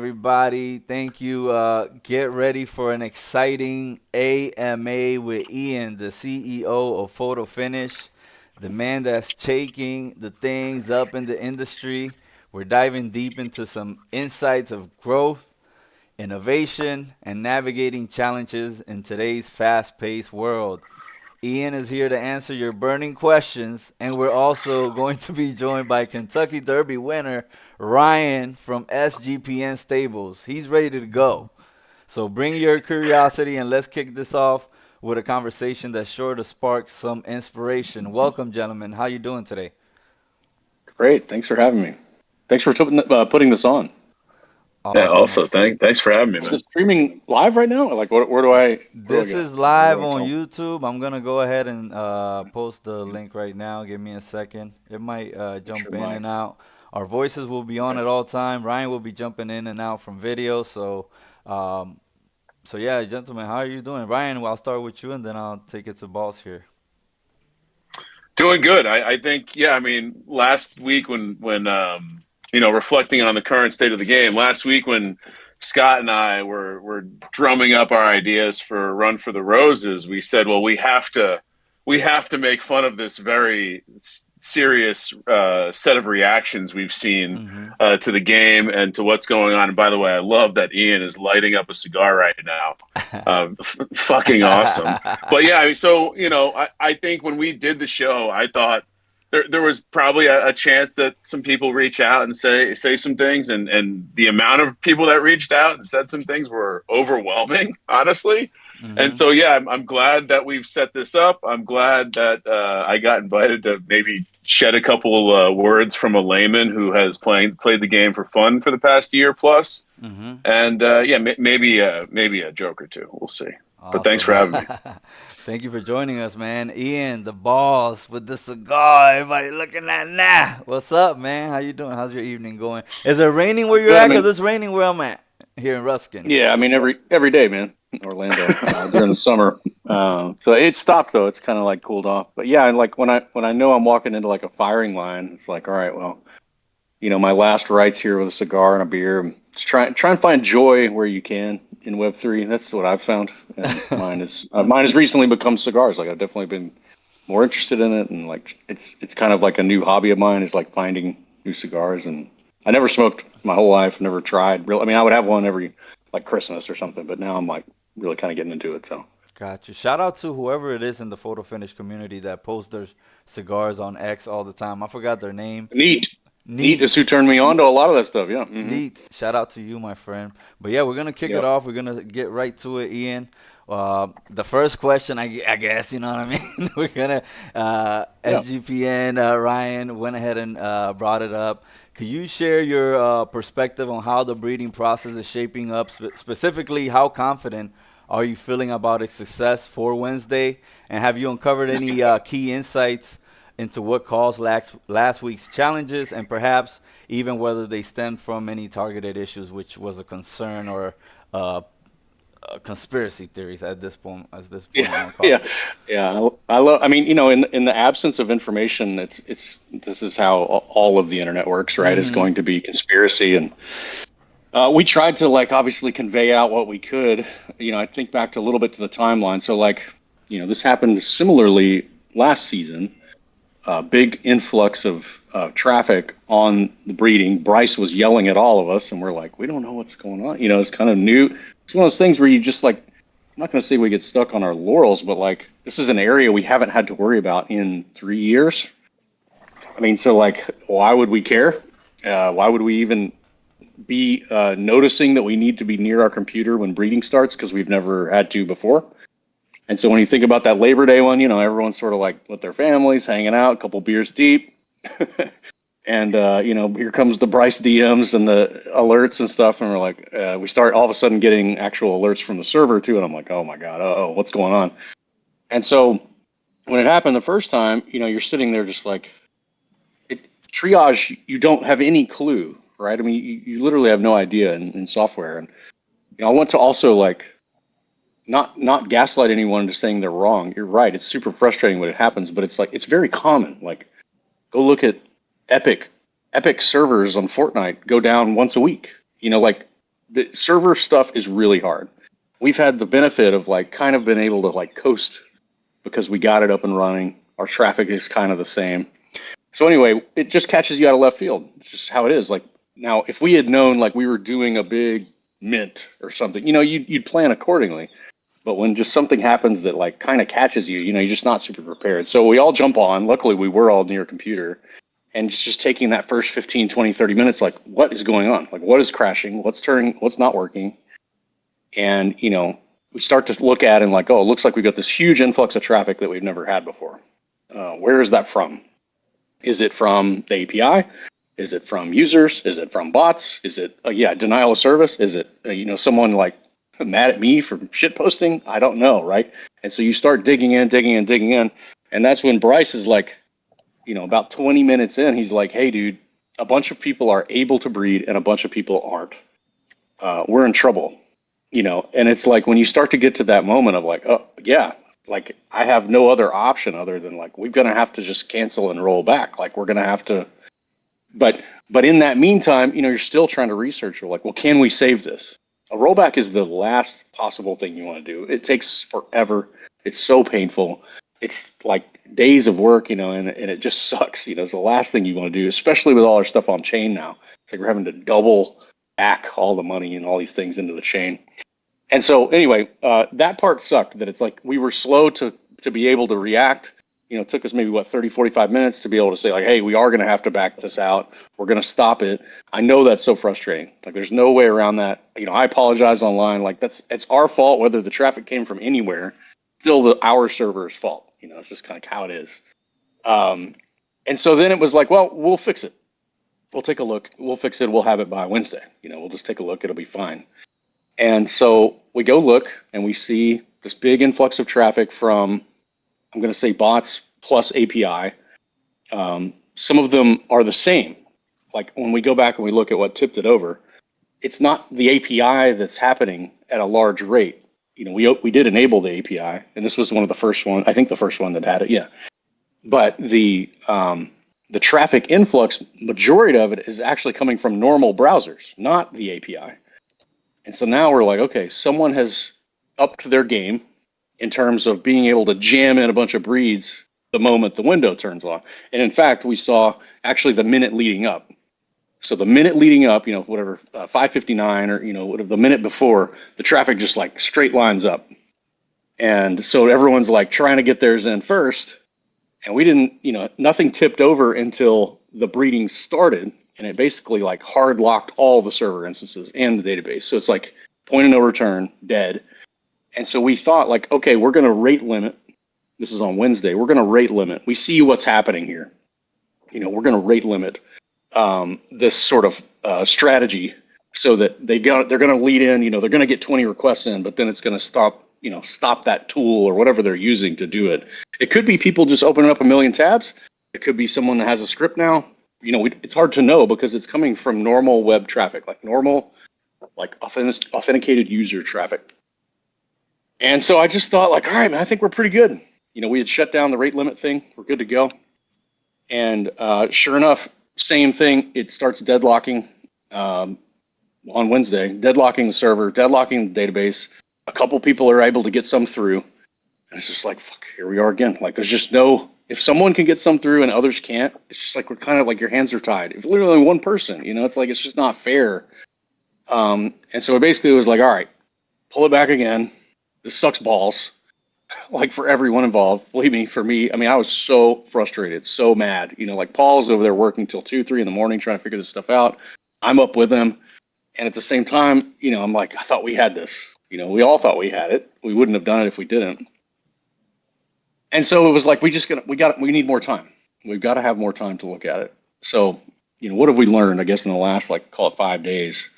everybody. Thank you. Get ready for an exciting AMA with Ian, the CEO of Photo Finish, the man that's shaking the things up in the industry. We're diving deep into some insights of growth, innovation, and navigating challenges in today's fast paced world. Ian is here to answer your burning questions, and we're also going to be joined by Kentucky Derby winner Ryan from SGPN Stables. He's ready to go. So bring your curiosity and let's kick this off with a conversation that's sure to spark some inspiration. Welcome, gentlemen. How you doing today? Great. Thanks for having me. Thanks for putting this on. Yeah, Awesome. also thanks for having me, Is man. it streaming live right now? Like, where do I This go? is Where live do I on call? YouTube. I'm gonna go ahead and post the link right now. Give me a second. It might Sure, jump in Mike. and out. Our voices will be on Okay. at all time. Ryan will be jumping in and out from video. Um, so yeah, gentlemen, how are you doing? Ryan, well, I'll start with you, and then I'll take it to boss here. Doing good. I think, yeah, I mean, last week when reflecting on the current state of the game, last week when Scott and I were drumming up our ideas for a Run for the Roses, we said, well, we have to make fun of this very serious set of reactions we've seen Mm-hmm. to the game and to what's going on. And by the way, I love that Ian is lighting up a cigar right now. Fucking awesome. But yeah, I mean, so I think when we did the show, I thought there was probably a chance that some people reach out and say some things, and the amount of people that reached out and said some things were overwhelming, honestly. And Mm-hmm. so, yeah, I'm glad that we've set this up. I'm glad that I got invited to maybe shed a couple words from a layman who has played the game for fun for the past year plus, Mm-hmm. and yeah, maybe a joke or two. We'll see. But thanks Awesome. for having me. Thank you for joining us, man. Ian, the boss with the cigar. Everybody looking at nah. What's up, man? How you doing? How's your evening going? Is it raining where you're Good. I at? Because mean, it's raining where I'm at here in Ruskin. yeah. I mean, every day, man. In Orlando during the summer. So it stopped though. It's kind of like cooled off. But yeah, and like when I know I'm walking into like a firing line, it's like, all right, well, my last rites here with a cigar and a beer. Just try and find joy where you can in Web3. That's what I've found, and mine has recently become cigars. Like I've definitely been more interested in it, and like it's kind of like a new hobby of mine is like finding new cigars. And I never smoked my whole life, never tried. Real, I mean, I would have one every like Christmas or something, but now I'm like really kind of getting into it. So Got you. Shout out to whoever it is in the photo finish community that posts their cigars on X all the time. I forgot their name. neat, neat is who Neat. turned me on to a lot of that stuff. Yeah. Neat. Shout out to you, my friend. But yeah, we're gonna kick it Yep. off. We're gonna get right to it, Ian. The first question, I guess, you know what I mean. We're gonna Yeah. SGPN Ryan went ahead and brought it up. Could you share your perspective on how the breeding process is shaping up? Specifically, how confident are you feeling about its success for Wednesday? And have you uncovered any key insights into what caused last week's challenges, and perhaps even whether they stemmed from any targeted issues, which was a concern or uh, conspiracy theories at this point? At this point, I'm Yeah, gonna call yeah, it. yeah. I love. I mean, in the absence of information, it's this is how all of the internet works, right? It's Mm-hmm. going to be conspiracy, and we tried to like obviously convey out what we could. I think back to a little bit to the timeline. So like, this happened similarly last season. Big influx of traffic on the breeding. Bryce was yelling at all of us, and we're like, we don't know what's going on. It's kind of new. It's one of those things where you just like, I'm not going to say we get stuck on our laurels, but like, this is an area we haven't had to worry about in 3 years. I mean, so like, why would we care? Why would we even be noticing that we need to be near our computer when breeding starts because we've never had to before? And so when you think about that Labor Day one, everyone's sort of like with their families, hanging out, a couple beers deep. And, here comes the Bryce DMs and the alerts and stuff. And we're like, we start all of a sudden getting actual alerts from the server too. And I'm like, oh my God, oh, what's going on? And so when it happened the first time, you're sitting there just like, triage, you don't have any clue, right? I mean, you literally have no idea in software. And, I want to also like, not gaslight anyone into saying they're wrong. You're right. It's super frustrating when it happens, but it's like it's very common. Like go look at Epic. Epic servers on Fortnite go down once a week. Like the server stuff is really hard. We've had the benefit of like kind of been able to like coast because we got it up and running. Our traffic is kind of the same. So anyway, it just catches you out of left field. It's just how it is. Like now, if we had known like we were doing a big mint or something, you'd plan accordingly. But when just something happens that like kind of catches you, you're just not super prepared. So we all jump on. Luckily, we were all near a computer. And just taking that first 15, 20, 30 minutes, like what is going on? Like what is crashing? What's turning? What's not working? And, we start to look at and like, oh, it looks like we got this huge influx of traffic that we've never had before. Where is that from? Is it from the API? Is it from users? Is it from bots? Is it, denial of service? Is it, someone like mad at me for shit posting? I don't know, right? And so you start digging in. And that's when Bryce is like, about 20 minutes in, he's like, hey, dude, a bunch of people are able to breed and a bunch of people aren't. We're in trouble. And it's like when you start to get to that moment of like, oh, yeah, like I have no other option other than like, we're going to have to just cancel and roll back. Like we're going to have to, but in that meantime, you're still trying to research. You're like, well, can we save this? A rollback is the last possible thing you want to do. It takes forever. It's so painful. It's like days of work, and it just sucks. It's the last thing you want to do, especially with all our stuff on chain now. It's like we're having to double back all the money and all these things into the chain. And so anyway, that part sucked, that it's like we were slow to be able to react. It took us maybe 30, 45 minutes to be able to say like, hey, we are going to have to back this out. We're going to stop it. I know that's so frustrating. Like there's no way around that. I apologize online. Like it's our fault, whether the traffic came from anywhere, still our server's fault. It's just kind of how it is. And so then it was like, well, we'll fix it. We'll take a look. We'll fix it. We'll have it by Wednesday. We'll just take a look. It'll be fine. And so we go look and we see this big influx of traffic from, I'm going to say bots plus API. Some of them are the same. Like when we go back and we look at what tipped it over, it's not the API that's happening at a large rate. We did enable the API, and this was one of the first one. I think the first one that had it. Yeah. But the traffic influx, majority of it is actually coming from normal browsers, not the API. And so now we're like, okay, someone has upped their game in terms of being able to jam in a bunch of breeds the moment the window turns on. And in fact, we saw actually the minute leading up. So the minute leading up, 5:59 or, whatever, the minute before, the traffic just like straight lines up. And so everyone's like trying to get theirs in first. And we didn't, nothing tipped over until the breeding started. And it basically like hard locked all the server instances and the database. So it's like point of no return, dead. And so we thought like, okay, we're going to rate limit. This is on Wednesday. We're going to rate limit. We see what's happening here. We're going to rate limit this sort of strategy so that they're going to lead in, they're going to get 20 requests in, but then it's going to stop that tool or whatever they're using to do it. It could be people just opening up a million tabs. It could be someone that has a script now. It's hard to know because it's coming from normal web traffic, like normal, like authenticated user traffic. And so I just thought like, all right, man, I think we're pretty good. We had shut down the rate limit thing. We're good to go. And sure enough, same thing. It starts deadlocking on Wednesday, deadlocking the server, deadlocking the database. A couple people are able to get some through. And it's just like, fuck, here we are again. Like there's just no, if someone can get some through and others can't, it's just like we're kind of like your hands are tied. If literally one person, it's like it's just not fair. And so it basically was like, all right, pull it back again. This sucks balls. Like for everyone involved. Believe me, for me, I was so frustrated, so mad. Like Paul's over there working till 2, 3 in the morning trying to figure this stuff out. I'm up with him. And at the same time, I'm like, I thought we had this. We all thought we had it. We wouldn't have done it if we didn't. And so it was like, we need more time. We've got to have more time to look at it. So, what have we learned, I guess, in the last, call it 5 days?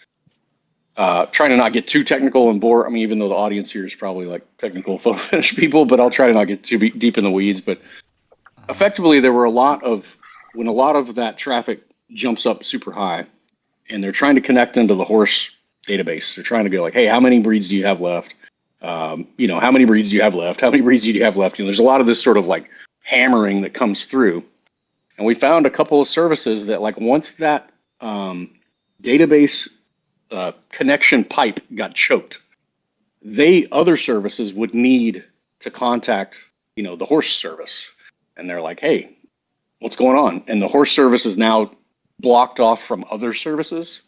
Trying to not get too technical and bore. Even though the audience here is probably technical photo finish people, but I'll try to not get too deep in the weeds. But effectively, there were when a lot of that traffic jumps up super high and they're trying to connect into the horse database. They're trying to go like, hey, how many breeds do you have left? How many breeds do you have left? How many breeds do you have left? There's a lot of this sort of hammering that comes through. And we found a couple of services that once that database connection pipe got choked. Other services would need to contact, the horse service. And they're like, hey, what's going on? And the horse service is now blocked off from other services.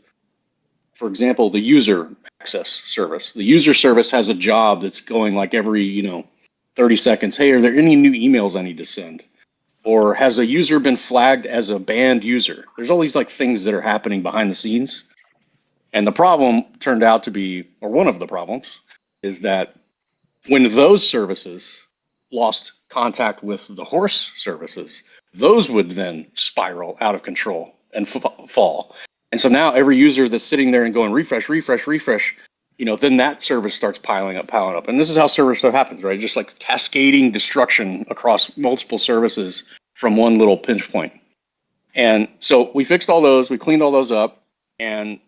For example, the user access service. The user service has a job that's going like every, 30 seconds. Hey, are there any new emails I need to send? Or has a user been flagged as a banned user? There's all these like things that are happening behind the scenes. And the problem turned out to be, or one of the problems, is that when those services lost contact with the horse services, those would then spiral out of control and fall. And so now every user that's sitting there and going refresh, then that service starts piling up. And this is how server stuff happens, right? Just like cascading destruction across multiple services from one little pinch point. And so we fixed all those, we cleaned all those up, and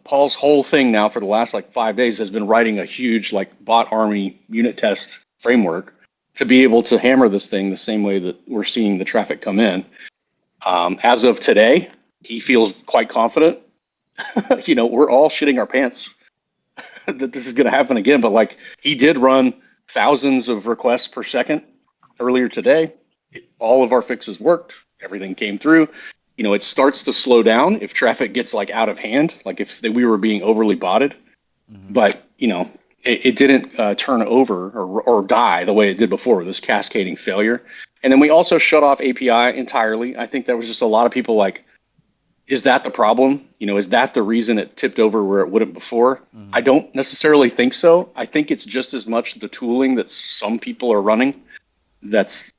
Paul's whole thing now for the last 5 days has been writing a huge bot army unit test framework to be able to hammer this thing the same way that we're seeing the traffic come in. As of today, he feels quite confident. We're all shitting our pants that this is going to happen again, but he did run thousands of requests per second earlier today. All of our fixes worked. Everything came through. It starts to slow down if traffic gets out of hand, if we were being overly botted. Mm-hmm. But, it didn't turn over or die the way it did before, this cascading failure. And then we also shut off API entirely. I think there was just a lot of people is that the problem? Is that the reason it tipped over where it wouldn't before? Mm-hmm. I don't necessarily think so. I think it's just as much the tooling that some people are running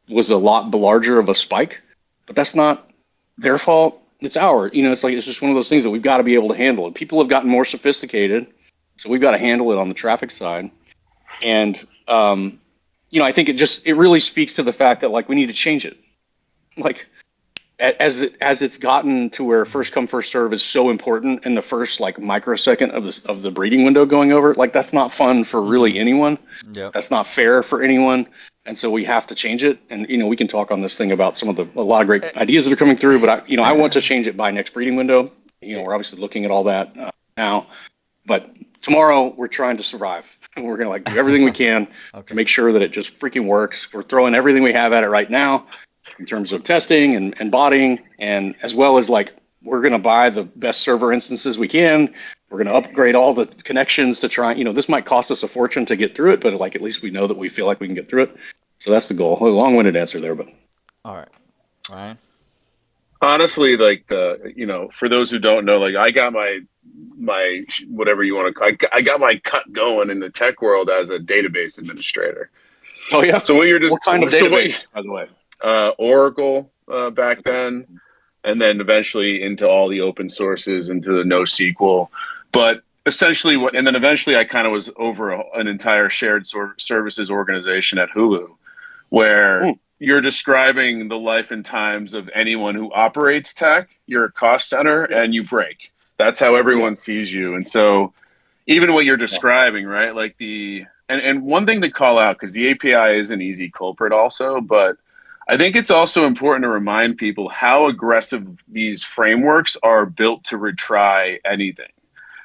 was a lot larger of a spike, but that's not their fault. It's ours. It's just one of those things that we've got to be able to handle. And people have gotten more sophisticated, so we've got to handle it on the traffic side. And I think it really speaks to the fact that we need to change it. As it's gotten to where first come first serve is so important, and the first microsecond of the breeding window going over, that's not fun for really anyone. Yep. That's not fair for anyone. And so we have to change it. And, we can talk on this thing about a lot of great ideas that are coming through, but I want to change it by next breeding window. We're obviously looking at all that now, but tomorrow we're trying to survive. We're going to do everything we can to make sure that it just freaking works. We're throwing everything we have at it right now in terms of testing and botting, and as well as we're going to buy the best server instances we can. We're going to upgrade all the connections to try, this might cost us a fortune to get through it, but at least we know that we feel like we can get through it. So that's the goal. A long-winded answer there, but. All right. Ryan? Honestly, for those who don't know, I got my whatever you want to, I got my cut going in the tech world as a database administrator. Oh yeah. So what kind of database, by the way? Oracle back then, and then eventually into all the open sources, into the NoSQL. But essentially, and then eventually I kind of was over an entire shared services organization at Hulu, where you're describing the life and times of anyone who operates tech. You're a cost center and you break. That's how everyone sees you. And so even what you're describing, right? And one thing to call out, because the API is an easy culprit also, but I think it's also important to remind people how aggressive these frameworks are built to retry anything.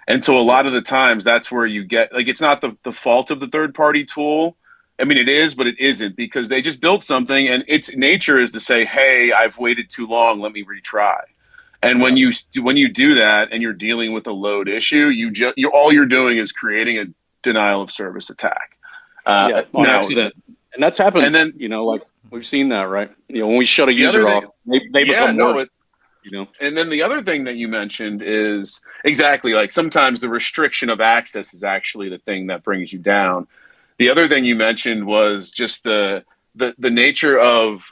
And so a lot of the times that's where you get, it's not the fault of the third-party tool. I mean, it is, but it isn't, because they just built something and its nature is to say, hey, I've waited too long, let me retry. And when you do that and you're dealing with a load issue, all you're doing is creating a denial of service attack. On accident. And that's happened, and then, we've seen that, right? When we shut a user off, they become worse. And then the other thing that you mentioned is exactly sometimes the restriction of access is actually the thing that brings you down. The other thing you mentioned was just the nature of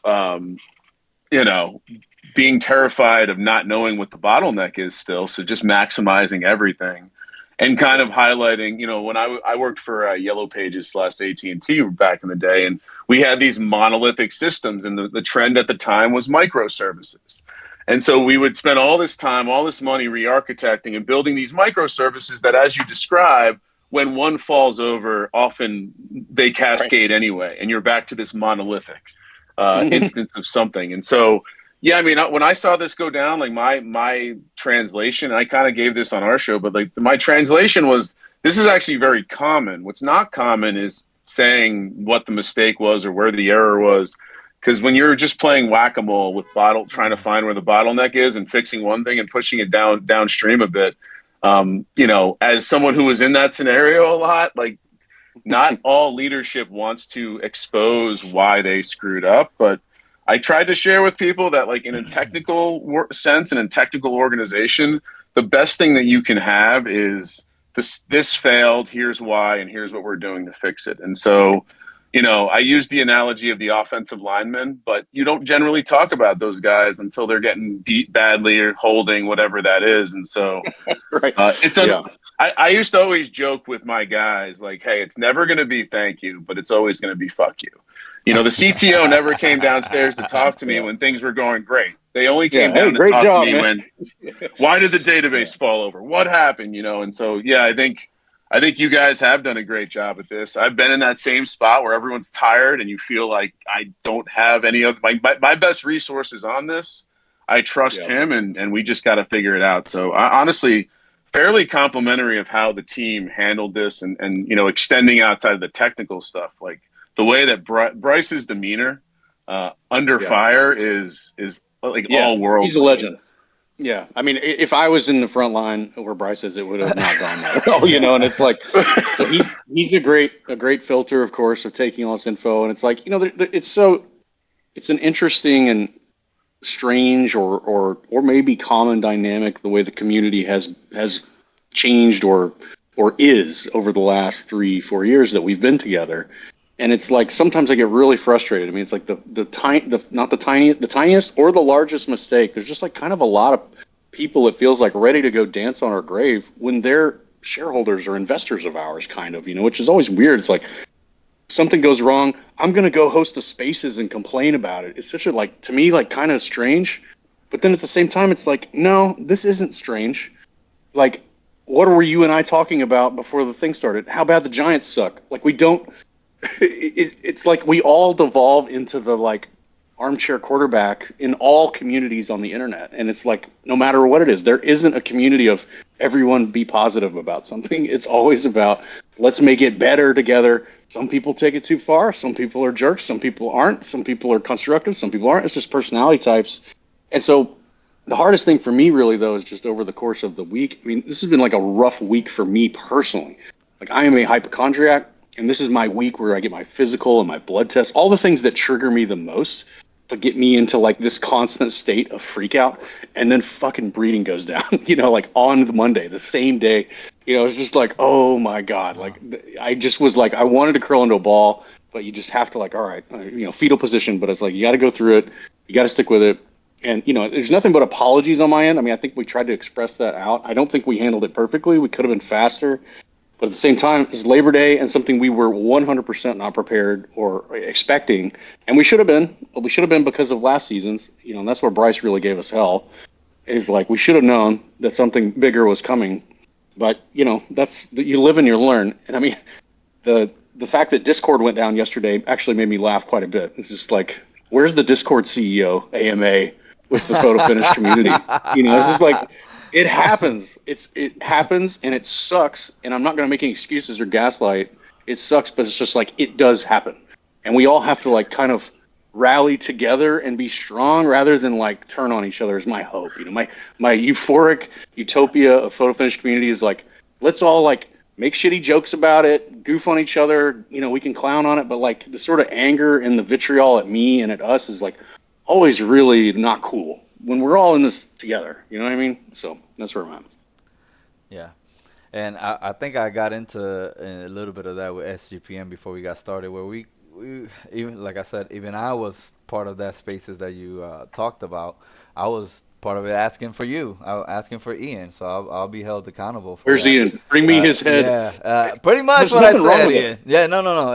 being terrified of not knowing what the bottleneck is still. So just maximizing everything and kind of highlighting, when I worked for Yellow Pages / AT&T back in the day, and we had these monolithic systems, and the trend at the time was microservices. And so we would spend all this time, all this money re-architecting and building these microservices that, as you describe, when one falls over, often they cascade anyway, and you're back to this monolithic instance of something. And so, Yeah, I mean, when I saw this go down, like my translation, I kind of gave this on our show, but like my translation was, this is actually very common. What's not common is saying what the mistake was or where the error was, because when you're just playing whack-a-mole with trying to find where the bottleneck is and fixing one thing and pushing it downstream a bit, as someone who was in that scenario a lot, like not all leadership wants to expose why they screwed up, but I tried to share with people that, like, in a technical sense and in technical organization, the best thing that you can have is this failed, here's why, and here's what we're doing to fix it. And so, I use the analogy of the offensive lineman, but you don't generally talk about those guys until they're getting beat badly or holding, whatever that is. And so Right. I used to always joke with my guys, like, hey, it's never going to be thank you, but it's always going to be fuck you. The CTO never came downstairs to talk to me when things were going great. They only came down to talk to me when, why did the database fall over? What happened? And so, yeah, I think you guys have done a great job at this. I've been in that same spot where everyone's tired and you feel like I don't have any of my best resources on this. I trust him and we just got to figure it out. So I honestly, fairly complimentary of how the team handled this and extending outside of the technical stuff. Like the way that Bryce's demeanor under fire is like all world. He's a legend. Yeah, I mean, if I was in the front line where Bryce is, it would have not gone that well, and it's like, so he's a great filter, of course, of taking all this info, and it's like, it's an interesting and strange or maybe common dynamic the way the community has changed or is over the last 3-4 years that we've been together. And it's like sometimes I get really frustrated. I mean, it's like not the tiniest or the largest mistake. There's just like kind of a lot of people, it feels like, ready to go dance on our grave when they're shareholders or investors of ours, kind of, which is always weird. It's like something goes wrong, I'm going to go host the spaces and complain about it. It's such a, like, to me, like, kind of strange. But then at the same time, it's like, no, this isn't strange. Like, what were you and I talking about before the thing started? How bad the Giants suck. Like, we don't. It's like we all devolve into the like armchair quarterback in all communities on the internet, and it's like no matter what it is, there isn't a community of everyone be positive about something. It's always about let's make it better together. Some people take it too far, some people are jerks, some people aren't, some people are constructive, some people aren't. It's just personality types. And so the hardest thing for me really though is just over the course of the week. I mean, this has been like a rough week for me personally. Like, I am a hypochondriac. And this is my week where I get my physical and my blood test, all the things that trigger me the most to get me into like this constant state of freak out. And then fucking breeding goes down, like on the Monday, the same day. It's just like, oh my God. Like, I just was like, I wanted to curl into a ball, but you just have to, like, all right, fetal position. But it's like, you got to go through it. You got to stick with it. And, there's nothing but apologies on my end. I mean, I think we tried to express that out. I don't think we handled it perfectly. We could have been faster. But at the same time, it's Labor Day and something we were 100% not prepared or expecting. And we should have been. But we should have been because of last season's. And that's where Bryce really gave us hell. Is like, we should have known that something bigger was coming. But, that's you live and you learn. And I mean, the fact that Discord went down yesterday actually made me laugh quite a bit. It's just like, where's the Discord CEO, AMA, with the photo finish community? It's just like, it happens. It happens, and it sucks. And I'm not going to make any excuses or gaslight. It sucks, but it's just like, it does happen. And we all have to like kind of rally together and be strong rather than like turn on each other is my hope. My euphoric utopia of photo finish community is like, let's all like make shitty jokes about it, goof on each other. We can clown on it, but like the sort of anger and the vitriol at me and at us is like always really not cool when we're all in this together. You know what I mean? So that's where I'm at. Yeah. And I think I got into a little bit of that with SGPN before we got started, where we even, like I said, even I was part of that spaces that you talked about. I was part of it asking for you. I was asking for Ian, so I'll be held accountable for Where's that. Ian? Bring me his head. Yeah, pretty much There's what I nothing wrong said, with Ian. it. Yeah, no.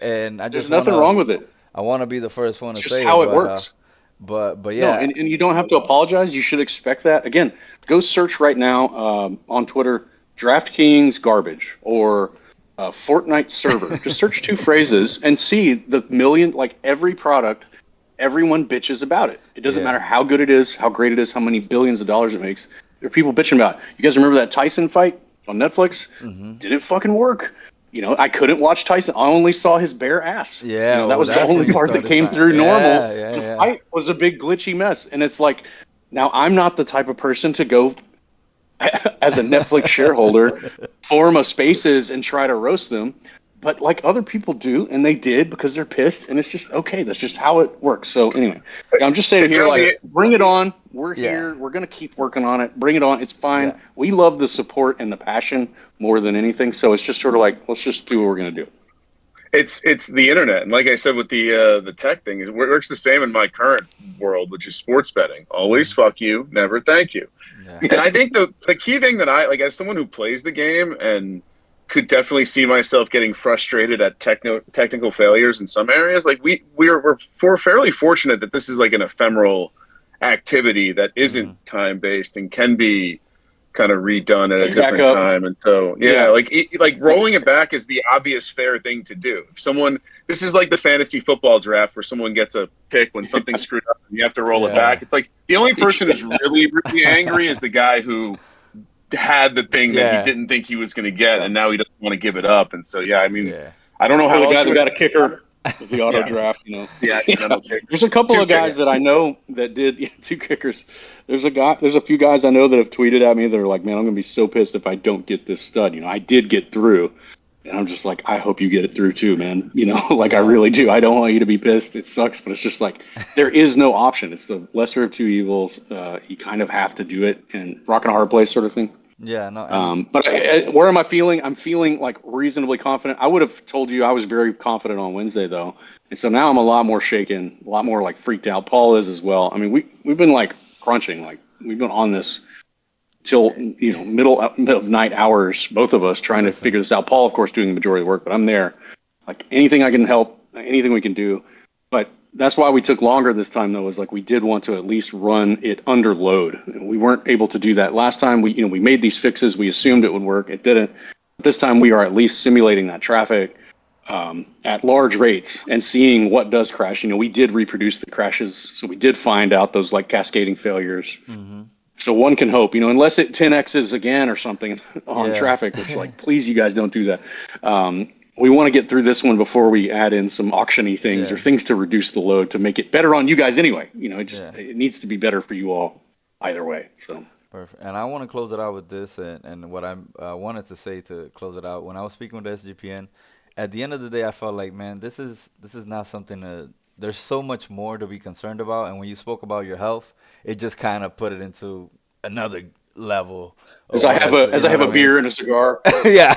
And I There's just nothing wrong with it. I want to be the first one to It's say just how it works. But yeah. No, and you don't have to apologize. You should expect that. Again, go search right now on Twitter, DraftKings garbage or Fortnite server. Just search two phrases and see the million, like every product, everyone bitches about it. It doesn't Yeah. matter how good it is, how great it is, how many billions of dollars it makes. There are people bitching about it. You guys remember that Tyson fight on Netflix? Didn't fucking work. I couldn't watch Tyson. I only saw his bare ass. Yeah, That was the that's when only you part that started came sign. through normal. Yeah, yeah, The yeah. fight was a big glitchy mess. And it's like, now I'm not the type of person to go as a Netflix shareholder, form a spaces and try to roast them. But like other people do, and they did because they're pissed, and it's just okay. That's just how it works. So anyway, I'm just saying It's here, gonna like, be bring it on. We're Yeah. here. We're gonna keep working on it. Bring it on. It's fine. Yeah. We love the support and the passion more than anything. So it's just sort of like, let's just do what we're gonna do. it's the internet, and like I said with the tech thing, it works the same in my current world, which is sports betting. Always fuck you, never thank you. Yeah. And I think the key thing that I like as someone who plays the game and could definitely see myself getting frustrated at technical failures in some areas. Like we're fairly fortunate that this is like an ephemeral activity that isn't time based and can be kind of redone at a Back different up. time. And so Yeah. like rolling it back is the obvious fair thing to do. If someone this is like the fantasy football draft where someone gets a pick when something's screwed up and you have to roll it Yeah. back. It's like the only person who's really angry is the guy who had the thing that he Yeah. didn't think he was going to get, and now he doesn't want to give it up. And so, yeah, I mean, Yeah. I don't know Or how the else guy you that would got a kicker with the auto Yeah. draft, the accidental kick. There's a couple Two of guys kickers. that I know that did two kickers. There's a few guys I know that have tweeted at me that are like, man, I'm gonna be so pissed if I don't get this stud. I did get through, and I'm just like, I hope you get it through too, man. Like I Yeah. really do. I don't want you to be pissed. It sucks, but it's just like there is no option. It's the lesser of two evils. You kind of have to do it, and rock and a hard place sort of thing. Yeah. No. But where am I feeling? I'm feeling like reasonably confident. I would have told you I was very confident on Wednesday though, and so now I'm a lot more shaken, a lot more like freaked out. Paul is as well. I mean, we've been like crunching, like we've been on this till middle of night hours, both of us trying to figure this out. Paul, of course, doing the majority of the work, but I'm there. Like anything I can help, anything we can do. But that's why we took longer this time, though, is like we did want to at least run it under load. We weren't able to do that last time. We made these fixes. We assumed it would work. It didn't. This time we are at least simulating that traffic at large rates and seeing what does crash. We did reproduce the crashes, so we did find out those like cascading failures. So one can hope, unless it 10x's again or something on traffic, which like, please, you guys don't do that. We want to get through this one before we add in some auction-y things or things to reduce the load to make it better on you guys anyway. It needs to be better for you all either way. So Perfect. And I want to close it out with this, and what I wanted to say to close it out. When I was speaking with SGPN, at the end of the day, I felt like, man, this is not something there's so much more to be concerned about. And when you spoke about your health, it just kind of put it into another level. As I have a beer and a cigar. Yeah.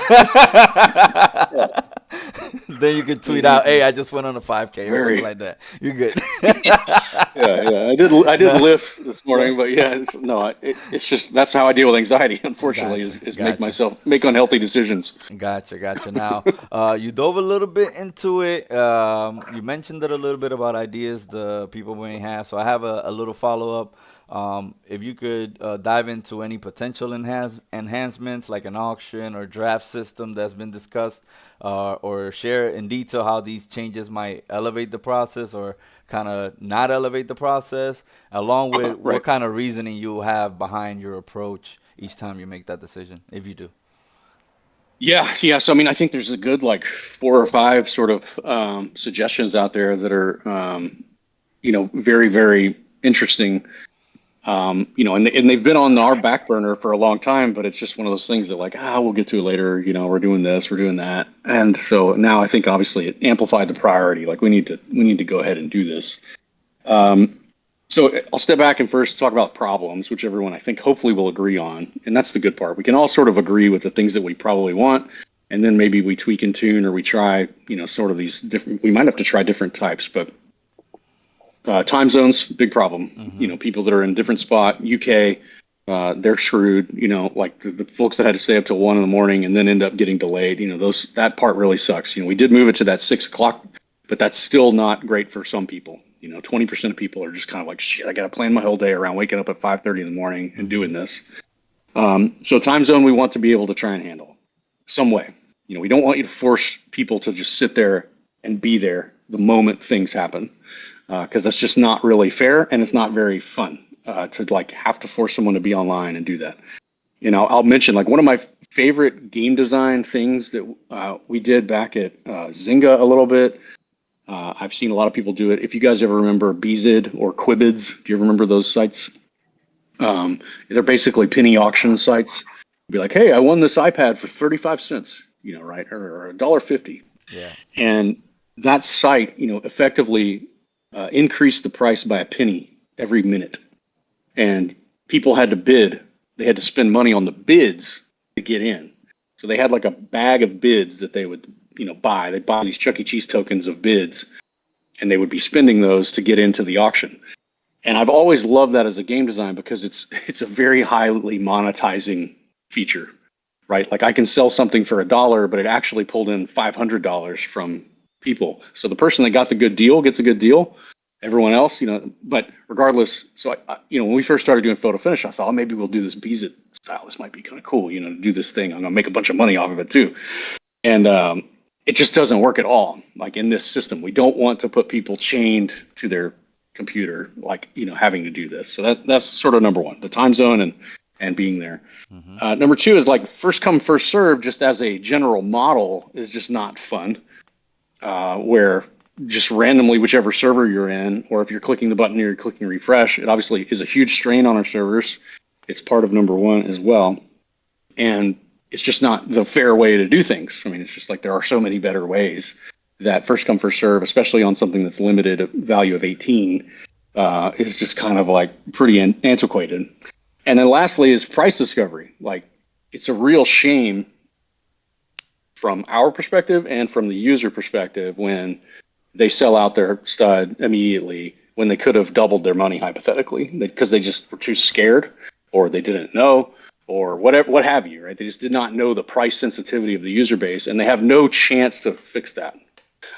Then you could tweet out, "Hey, I just went on a 5K" or something like that. You're good. Yeah. I did lift this morning, but it's just that's how I deal with anxiety. Unfortunately, is make unhealthy decisions. Gotcha. Now, you dove a little bit into it. You mentioned it a little bit about ideas the people may have. So I have a little follow up. If you could dive into any potential enhancements like an auction or draft system that's been discussed, or share in detail how these changes might elevate the process or kind of not elevate the process, along with what kind of reasoning you have behind your approach each time you make that decision, if you do. Yeah. So, I mean, I think there's a good like 4 or 5 sort of suggestions out there that are, very, very interesting. And they've been on our back burner for a long time, but it's just one of those things that like, we'll get to it later. We're doing this, we're doing that. And so now I think obviously it amplified the priority. Like we need to go ahead and do this. So I'll step back and first talk about problems, which everyone I think hopefully will agree on. And that's the good part. We can all sort of agree with the things that we probably want. And then maybe we tweak and tune, or we try, sort of these different, we might have to try different types, but time zones, big problem. People that are in a different spot, UK, they're screwed. Like the folks that had to stay up till 1 a.m. and then end up getting delayed. That part really sucks. We did move it to that 6 o'clock, but that's still not great for some people. 20% of people are just kind of like, shit, I got to plan my whole day around waking up at 5:30 in the morning and doing this. So time zone, we want to be able to try and handle some way. We don't want you to force people to just sit there and be there the moment things happen. because that's just not really fair and it's not very fun to like have to force someone to be online and do that. I'll mention like one of my favorite game design things that we did back at Zynga a little bit. I've seen a lot of people do it. If you guys ever remember BZID or Quibids, do you remember those sites? They're basically penny auction sites. Be like, hey, I won this iPad for 35 cents, right, or $1.50. Yeah. And that site, effectively increased the price by a penny every minute. And people had to bid. They had to spend money on the bids to get in. So they had like a bag of bids that they would, buy. They'd buy these Chuck E. Cheese tokens of bids, and they would be spending those to get into the auction. And I've always loved that as a game design because it's a very highly monetizing feature, right? Like I can sell something for $1, but it actually pulled in $500 from people. So the person that got the good deal gets a good deal. Everyone else, but regardless, so when we first started doing photo finish, I thought maybe we'll do this BZ style. This might be kind of cool, to do this thing. I'm gonna make a bunch of money off of it too. And it just doesn't work at all. Like in this system, we don't want to put people chained to their computer, like having to do this. So that's sort of number one, the time zone and being there. Mm-hmm. Number two is like first come first serve, just as a general model, is just not fun. Where just randomly whichever server you're in, or if you're clicking the button here, you're clicking refresh, it obviously is a huge strain on our servers. It's part of number one as well, and it's just not the fair way to do things. I mean, it's just like there are so many better ways. That first come first serve, especially on something that's limited a value of 18, is just kind of like pretty antiquated. And then lastly is price discovery. Like it's a real shame from our perspective and from the user perspective when they sell out their stud immediately when they could have doubled their money hypothetically because they just were too scared or they didn't know or whatever, what have you, right? They just did not know the price sensitivity of the user base and they have no chance to fix that.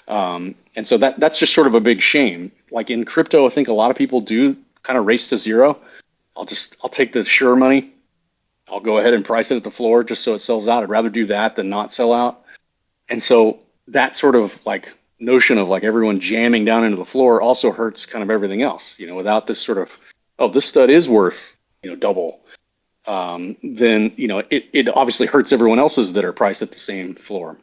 And so that's just sort of a big shame. Like in crypto, I think a lot of people do kind of race to zero. I'll take the sure money. I'll go ahead and price it at the floor just so it sells out. I'd rather do that than not sell out. And so that sort of like notion of like everyone jamming down into the floor also hurts kind of everything else, without this sort of, oh, this stud is worth, double. Then, it obviously hurts everyone else's that are priced at the same floor.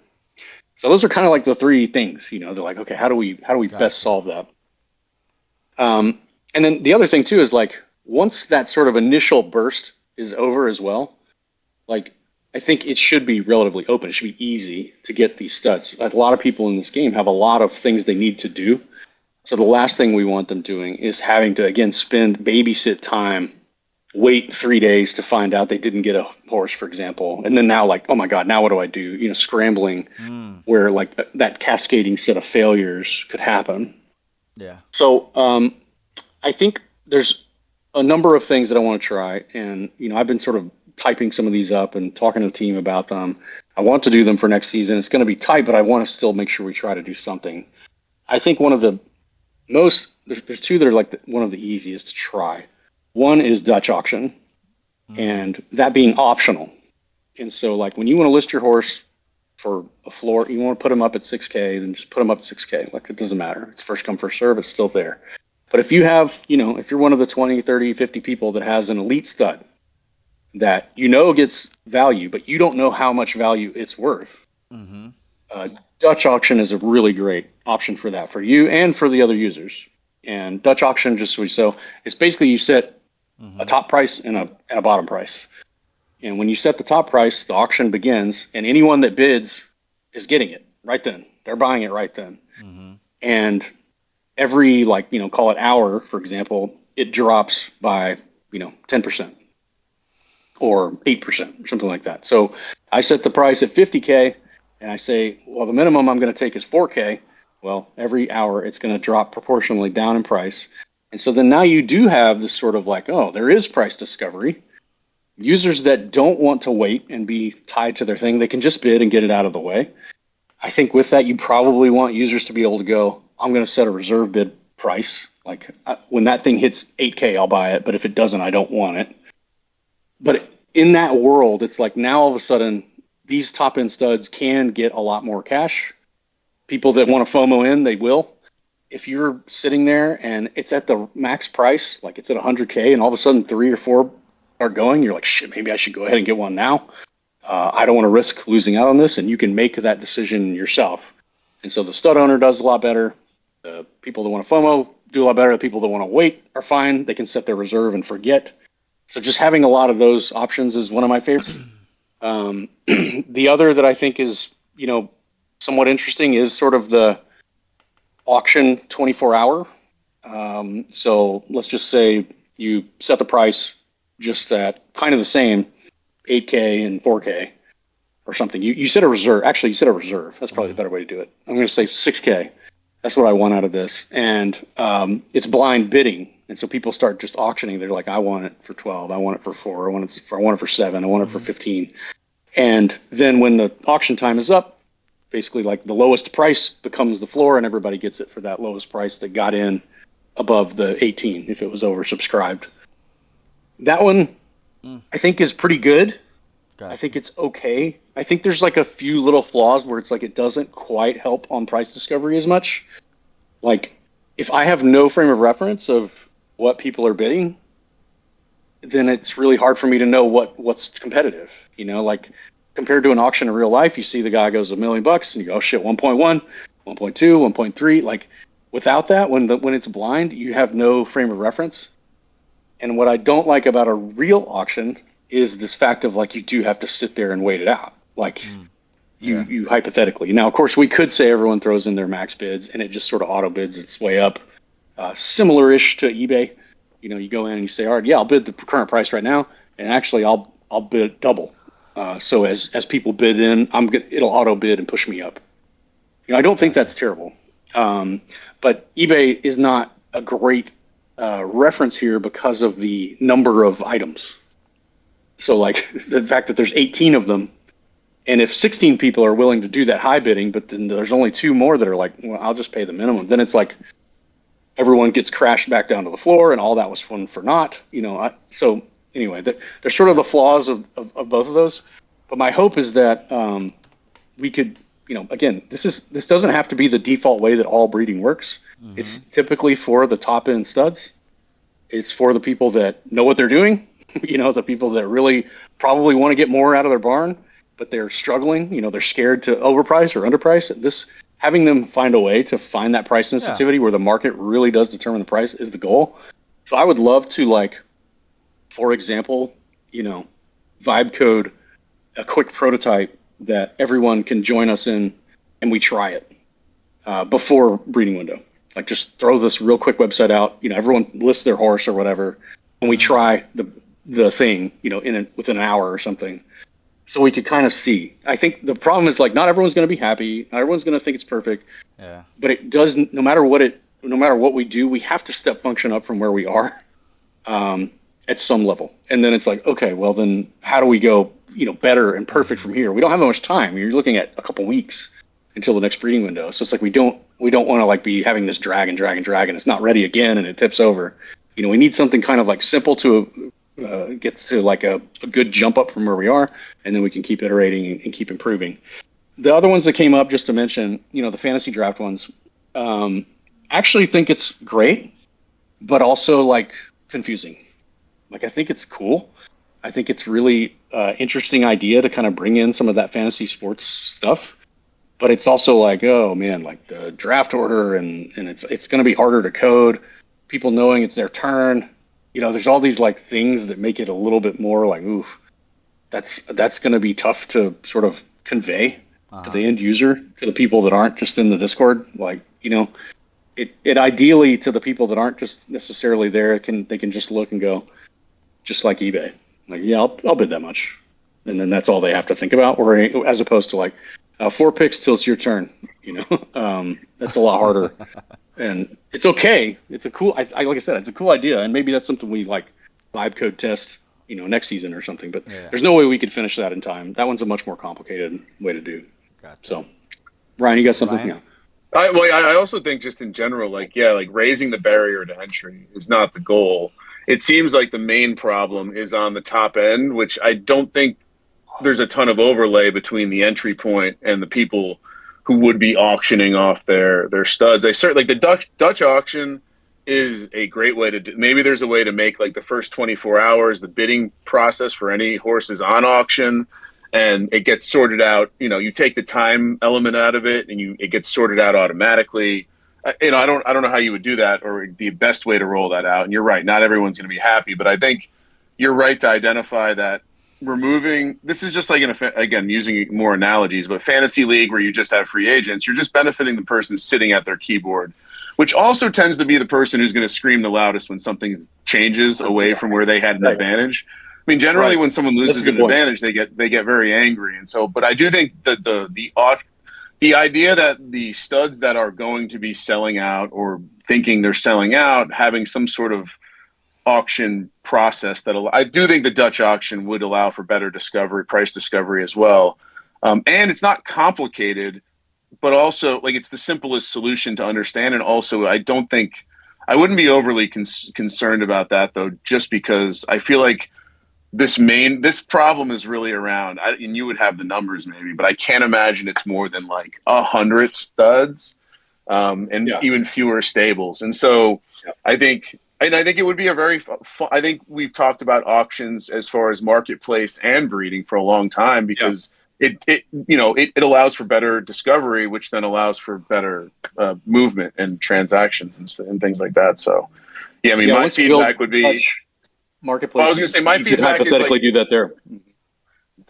So those are kind of like the three things, they're like, okay, how do we Gotcha. best solve that? And then the other thing too is like, once that sort of initial burst is over as well, like I think it should be relatively open. It should be easy to get these studs. Like a lot of people in this game have a lot of things they need to do. So the last thing we want them doing is having to, again, spend babysit time, wait 3 days to find out they didn't get a horse, for example. And then now like, oh my God, now what do I do? Scrambling where like that cascading set of failures could happen. Yeah. So I think there's a number of things that I want to try. And, I've been sort of typing some of these up and talking to the team about them. I want to do them for next season. It's going to be tight, but I want to still make sure we try to do something. I think one of the there's two that are like one of the easiest to try. One is Dutch auction, and that being optional. And so like when you want to list your horse for a floor, you want to put them up at 6K, then just put them up at 6K. Like it doesn't matter. It's first come, first serve. It's still there. But if you have, if you're one of the 20, 30, 50 people that has an elite stud that gets value, but you don't know how much value it's worth, Dutch auction is a really great option for that, for you and for the other users. And Dutch auction, so it's basically you set a top price and a bottom price. And when you set the top price, the auction begins, and anyone that bids is getting it right then. They're buying it right then. And every call it hour, for example, it drops by 10%. Or 8% or something like that. So I set the price at 50K and I say, well, the minimum I'm going to take is 4K. Well, every hour it's going to drop proportionally down in price. And so then now you do have this sort of like, oh, there is price discovery. Users that don't want to wait and be tied to their thing, they can just bid and get it out of the way. I think with that, you probably want users to be able to go, I'm going to set a reserve bid price. Like when that thing hits 8K, I'll buy it. But if it doesn't, I don't want it. But in that world, it's like now all of a sudden, these top end studs can get a lot more cash. People that want to FOMO in, they will. if you're sitting there and it's at the max price, like it's at 100K, and all of a sudden 3 or 4 are going, you're like, shit, maybe I should go ahead and get one now. I don't want to risk losing out on this, and you can make that decision yourself. And so the stud owner does a lot better. The people that want to FOMO do a lot better. The people that want to wait are fine. They can set their reserve and forget. So just having a lot of those options is one of my favorites. The other that I think is, somewhat interesting is sort of the auction 24-hour. So let's just say you set the price just at kind of the same 8K and 4K or something. You set a reserve. Actually, you set a reserve. That's probably a better way to do it. I'm going to say 6K. That's what I want out of this. And it's blind bidding. And so people start just auctioning. They're like, I want it for 12. I want it for 4. I want it for 7. I want it for 15. And then when the auction time is up, basically like the lowest price becomes the floor, and everybody gets it for that lowest price that got in above the 18 if it was oversubscribed. That one I think is pretty good. Gotcha. I think it's okay. I think there's like a few little flaws where it's like it doesn't quite help on price discovery as much. Like if I have no frame of reference of what people are bidding, then it's really hard for me to know what's competitive. Like compared to an auction in real life, you see the guy goes $1 million and you go, oh shit, 1.1, 1.2, 1.3. Like without that, when it's blind, you have no frame of reference. And what I don't like about a real auction is this fact of like you do have to sit there and wait it out. Like you hypothetically. Now, of course, we could say everyone throws in their max bids and it just sort of auto bids its way up, similar-ish to eBay. You go in and you say, all right, yeah, I'll bid the current price right now, and actually I'll bid double. So as people bid in, it'll auto bid and push me up. I don't think that's terrible. But eBay is not a great reference here because of the number of items. So like the fact that there's 18 of them, and if 16 people are willing to do that high bidding, but then there's only 2 more that are like, well, I'll just pay the minimum. Then it's like everyone gets crashed back down to the floor, and all that was fun for naught. So anyway, there's sort of the flaws of both of those. But my hope is that we could, again, this doesn't have to be the default way that all breeding works. Mm-hmm. It's typically for the top end studs. It's for the people that know what they're doing. The people that really probably want to get more out of their barn, but they're struggling. They're scared to overprice or underprice. Having them find a way to find that price sensitivity where the market really does determine the price is the goal. So I would love to, like, for example, vibe code a quick prototype that everyone can join us in, and we try it before breeding window. Like, just throw this real quick website out. Everyone lists their horse or whatever, and we try the thing, within an hour or something, so we could kind of see. I think the problem is, like, not everyone's going to be happy. Not everyone's going to think it's perfect. Yeah. But it does. No matter what we do, we have to step function up from where we are, at some level. And then it's like, okay, well then, how do we go, better and perfect from here? We don't have that much time. You're looking at a couple weeks until the next breeding window. So it's like we don't want to like be having this drag and it's not ready again and it tips over. We need something kind of like simple to gets to like a good jump up from where we are, and then we can keep iterating and keep improving. The other ones that came up, just to mention, the fantasy draft ones, actually think it's great, but also like confusing. Like, I think it's cool. I think it's really interesting idea to kind of bring in some of that fantasy sports stuff, but it's also like, oh man, like the draft order and it's going to be harder to code. People knowing it's their turn. There's all these like things that make it a little bit more like, oof, that's going to be tough to sort of convey to the end user, to the people that aren't just in the Discord. Like, it ideally to the people that aren't just necessarily there, they can just look and go, just like eBay. Like, yeah, I'll bid that much. And then that's all they have to think about. Or as opposed to like 4 picks till it's your turn, that's a lot harder. And it's okay. It's a cool, like I said, it's a cool idea. And maybe that's something we like vibe code test, next season or something. But there's no way we could finish that in time. That one's a much more complicated way to do. Gotcha. So, Ryan, you got something? Ryan? I also think just in general, like raising the barrier to entry is not the goal. It seems like the main problem is on the top end, which I don't think there's a ton of overlay between the entry point and the people who would be auctioning off their studs. They certainly like the Dutch auction is a great way to do. Maybe there's a way to make like the first 24 hours the bidding process for any horses on auction, and it gets sorted out. You know, you take the time element out of it, and it gets sorted out automatically. I don't know how you would do that or the best way to roll that out. And you're right, not everyone's going to be happy, but I think you're right to identify that removing this is just like again using more analogies, but fantasy league where you just have free agents, you're just benefiting the person sitting at their keyboard, which also tends to be the person who's going to scream the loudest when something changes away from where they had an advantage. I mean, generally when someone loses an advantage, they get very angry, and so. But I do think that the idea that the studs that are going to be selling out or thinking they're selling out, having some sort of auction process I do think the Dutch auction would allow for better price discovery as well. And it's not complicated, but also like it's the simplest solution to understand. And also, I wouldn't be overly concerned about that though, just because I feel like this problem is really around, and you would have the numbers maybe, but I can't imagine it's more than like 100 studs, and even fewer stables. And so I think it would be a very fun, I think we've talked about auctions as far as marketplace and breeding for a long time because it allows for better discovery, which then allows for better movement and transactions and things like that. So, I mean, my feedback would be marketplace. I was going to say my feedback is hypothetically do that there.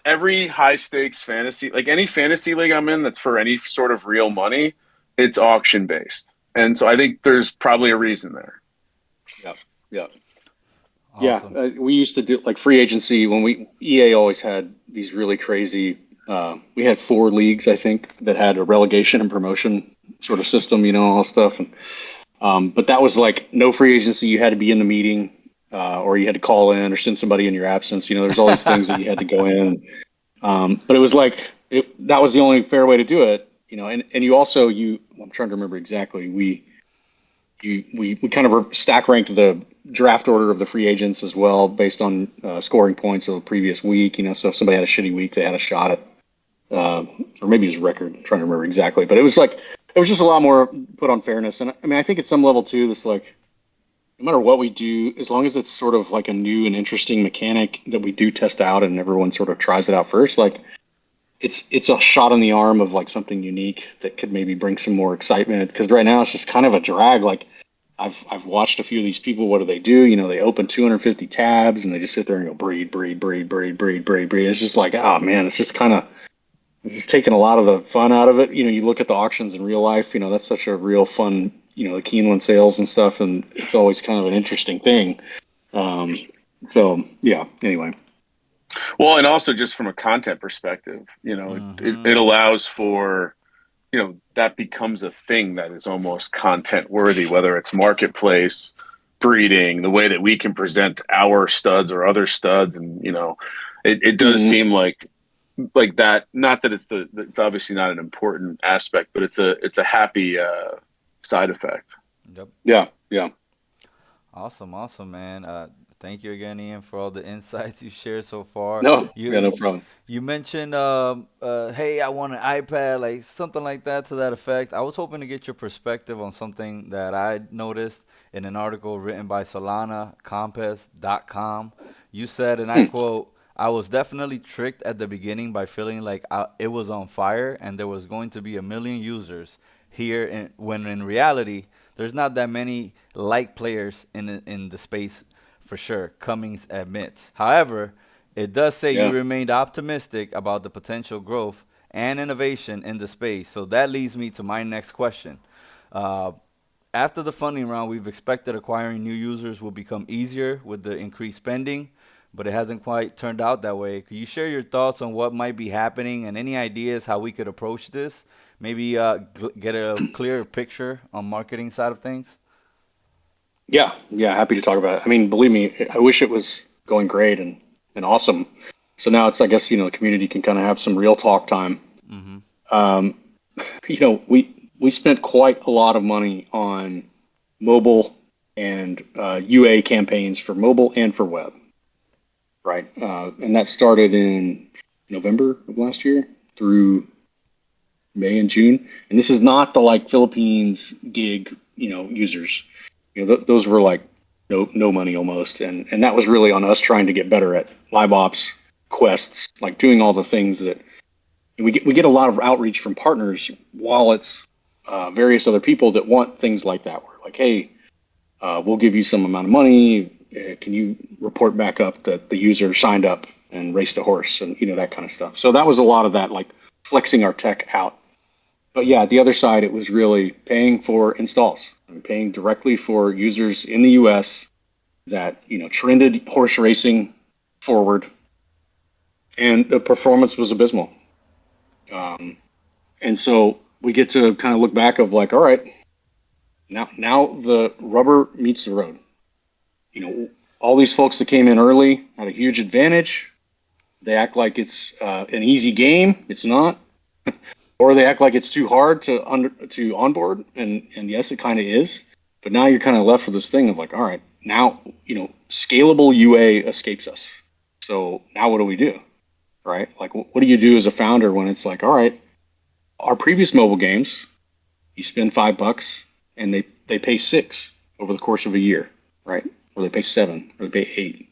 Every high stakes fantasy, like any fantasy league I'm in that's for any sort of real money, it's auction based. And so I think there's probably a reason there. Yeah. Awesome. Yeah. We used to do like free agency when EA always had these really crazy, we had 4 leagues, I think, that had a relegation and promotion sort of system, all that stuff. And, but that was like no free agency. You had to be in the meeting, or you had to call in or send somebody in your absence. There's all these things that you had to go in. But it was like, that was the only fair way to do it, and you also, I'm trying to remember exactly. We kind of stack ranked the draft order of the free agents as well, based on scoring points of the previous week, so if somebody had a shitty week, they had a shot at, or maybe his record. I'm trying to remember exactly, but it was just a lot more put on fairness. And I mean, I think at some level too, this like, no matter what we do, as long as it's sort of like a new and interesting mechanic that we do test out and everyone sort of tries it out first, like it's a shot in the arm of like something unique that could maybe bring some more excitement. Because right now it's just kind of a drag. Like I've watched a few of these people. What do? They open 250 tabs and they just sit there and go breed. It's just like, oh man, it's just taking a lot of the fun out of it. You look at the auctions in real life, that's such a real fun, the Keeneland sales and stuff, and it's always kind of an interesting thing. So yeah, anyway. Well, and also just from a content perspective, it allows for, that becomes a thing that is almost content worthy, whether it's marketplace, breeding, the way that we can present our studs or other studs. And, it does seem like that, not that it's obviously not an important aspect, but it's a happy side effect. Yep. Yeah. Awesome, man. Thank you again, Ian, for all the insights you shared so far. No problem. You mentioned, hey, I want an iPad, like something like that to that effect. I was hoping to get your perspective on something that I noticed in an article written by SolanaCompass.com. You said, and I quote, "I was definitely tricked at the beginning by feeling like it was on fire and there was going to be 1 million users here, when in reality, there's not that many like players in the space." For sure, Cummings admits. However, it does say you remained optimistic about the potential growth and innovation in the space. So that leads me to my next question. After the funding round, we've expected acquiring new users will become easier with the increased spending, but it hasn't quite turned out that way. Could you share your thoughts on what might be happening and any ideas how we could approach this? Maybe get a clearer picture on marketing side of things? Yeah, happy to talk about it. I mean, believe me, I wish it was going great and awesome. So now it's, I guess, the community can kind of have some real talk time. We spent quite a lot of money on mobile and UA campaigns for mobile and for web, right? And that started in November of last year through May and June. And this is not the like Philippines gig, users. Those were like no money almost, and that was really on us trying to get better at live ops, quests, like doing all the things that we get a lot of outreach from partners, wallets, various other people that want things like that. We're like, hey, we'll give you some amount of money. Can you report back up that the user signed up and raced a horse and that kind of stuff. So that was a lot of that, like flexing our tech out. But yeah, the other side, it was really paying for installs and paying directly for users in the U.S. that trended horse racing forward, and the performance was abysmal. And so we get to kind of look back of like, all right, now the rubber meets the road. All these folks that came in early had a huge advantage. They act like it's an easy game. It's not. Or they act like it's too hard to onboard, and yes, it kind of is. But now you're kind of left with this thing of like, all right, now scalable UA escapes us. So now what do we do, right? Like, what do you do as a founder when it's like, all right, our previous mobile games, you spend $5 and they pay $6 over the course of a year, right? Or they pay $7 or they pay $8,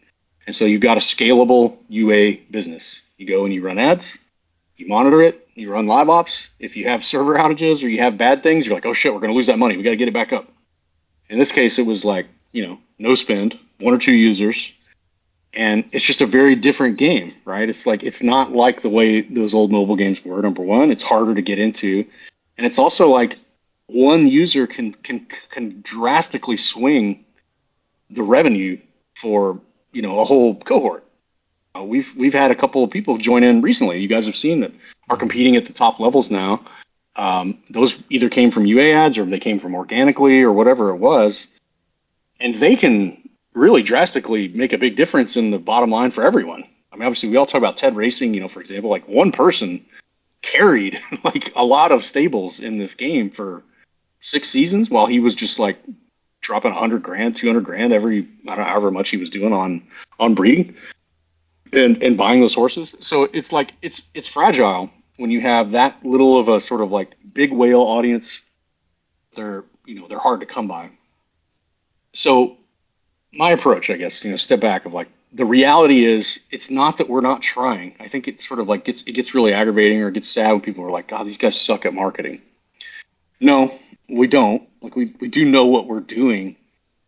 and so you've got a scalable UA business. You go and you run ads. You monitor it, you run live ops. If you have server outages or you have bad things, you're like, oh shit, we're going to lose that money. We got to get it back up. In this case, it was like, no spend, 1 or 2 users. And it's just a very different game, right? It's like, it's not like the way those old mobile games were, number one. It's harder to get into. And it's also like one user can drastically swing the revenue for, a whole cohort. We've had a couple of people join in recently. You guys have seen that are competing at the top levels now. Those either came from UA ads or they came from organically or whatever it was, and they can really drastically make a big difference in the bottom line for everyone. I mean, obviously, we all talk about TED Racing. For example, like one person carried like a lot of stables in this game for 6 seasons, while he was just like dropping $100,000, $200,000 every, I don't know, however much he was doing on breeding. And buying those horses. So it's like it's fragile when you have that little of a sort of like big whale audience. They're hard to come by. So my approach, I guess, step back of like, the reality is it's not that we're not trying. I think it's sort of like it gets really aggravating or it gets sad when people are like, God, these guys suck at marketing. No, we don't. Like we do know what we're doing.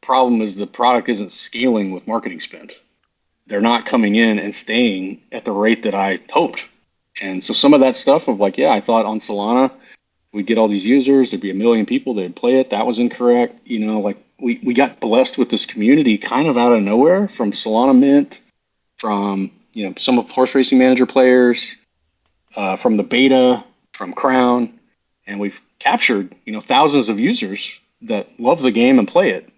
Problem is the product isn't scaling with marketing spend. They're not coming in and staying at the rate that I hoped. And so some of that stuff of like, yeah, I thought on Solana, we'd get all these users, there'd be 1 million people that'd play it. That was incorrect. Like we got blessed with this community kind of out of nowhere from Solana Mint, from, some of Horse Racing Manager players, from the beta, from Crown. And we've captured, thousands of users that love the game and play it.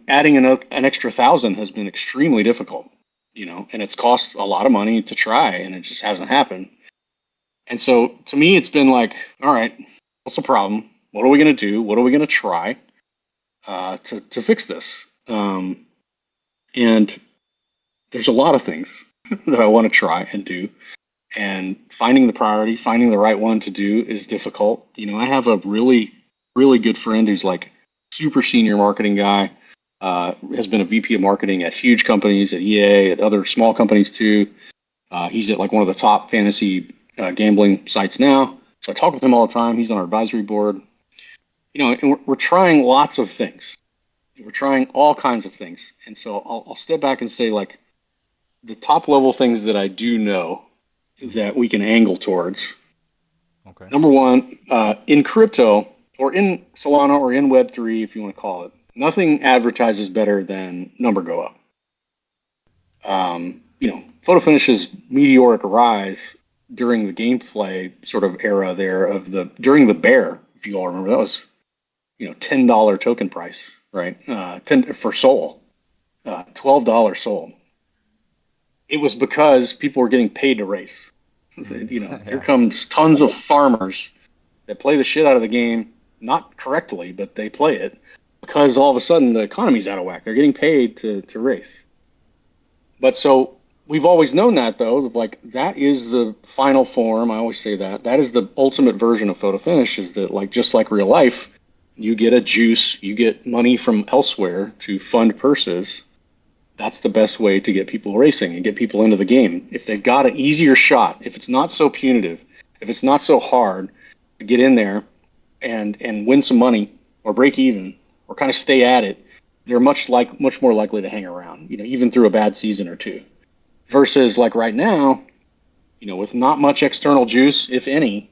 Adding an extra 1,000 has been extremely difficult, and it's cost a lot of money to try, and it just hasn't happened. And so to me, it's been like, all right, what's the problem? What are we going to do? What are we going to try to fix this? And there's a lot of things that I want to try and do. And finding the priority, finding the right one to do is difficult. I have a really, really good friend who's like super senior marketing guy, has been a VP of marketing at huge companies, at EA, at other small companies too. He's at like one of the top fantasy gambling sites now. So I talk with him all the time. He's on our advisory board. And we're trying lots of things. We're trying all kinds of things. And so I'll step back and say, like, the top level things that I do know that we can angle towards. Okay. Number one, in crypto or in Solana or in Web3, if you want to call it, nothing advertises better than number go up. Photo Finish's meteoric rise during the gameplay sort of era there during the bear, if you all remember, that was, $10 token price, right? 10 for Sol, $12 sold. It was because people were getting paid to race. Here comes tons of farmers that play the shit out of the game, not correctly, but they play it because all of a sudden the economy's out of whack. They're getting paid to race. But so we've always known that though, like that is the final form. I always say that. That is the ultimate version of photo finish, is that like just like real life, you get a juice, you get money from elsewhere to fund purses. That's the best way to get people racing and get people into the game. If they've got an easier shot, if it's not so punitive, if it's not so hard to get in there and win some money or break even or kind of stay at it, they're much more likely to hang around, even through a bad season or two. Versus like right now, with not much external juice, if any,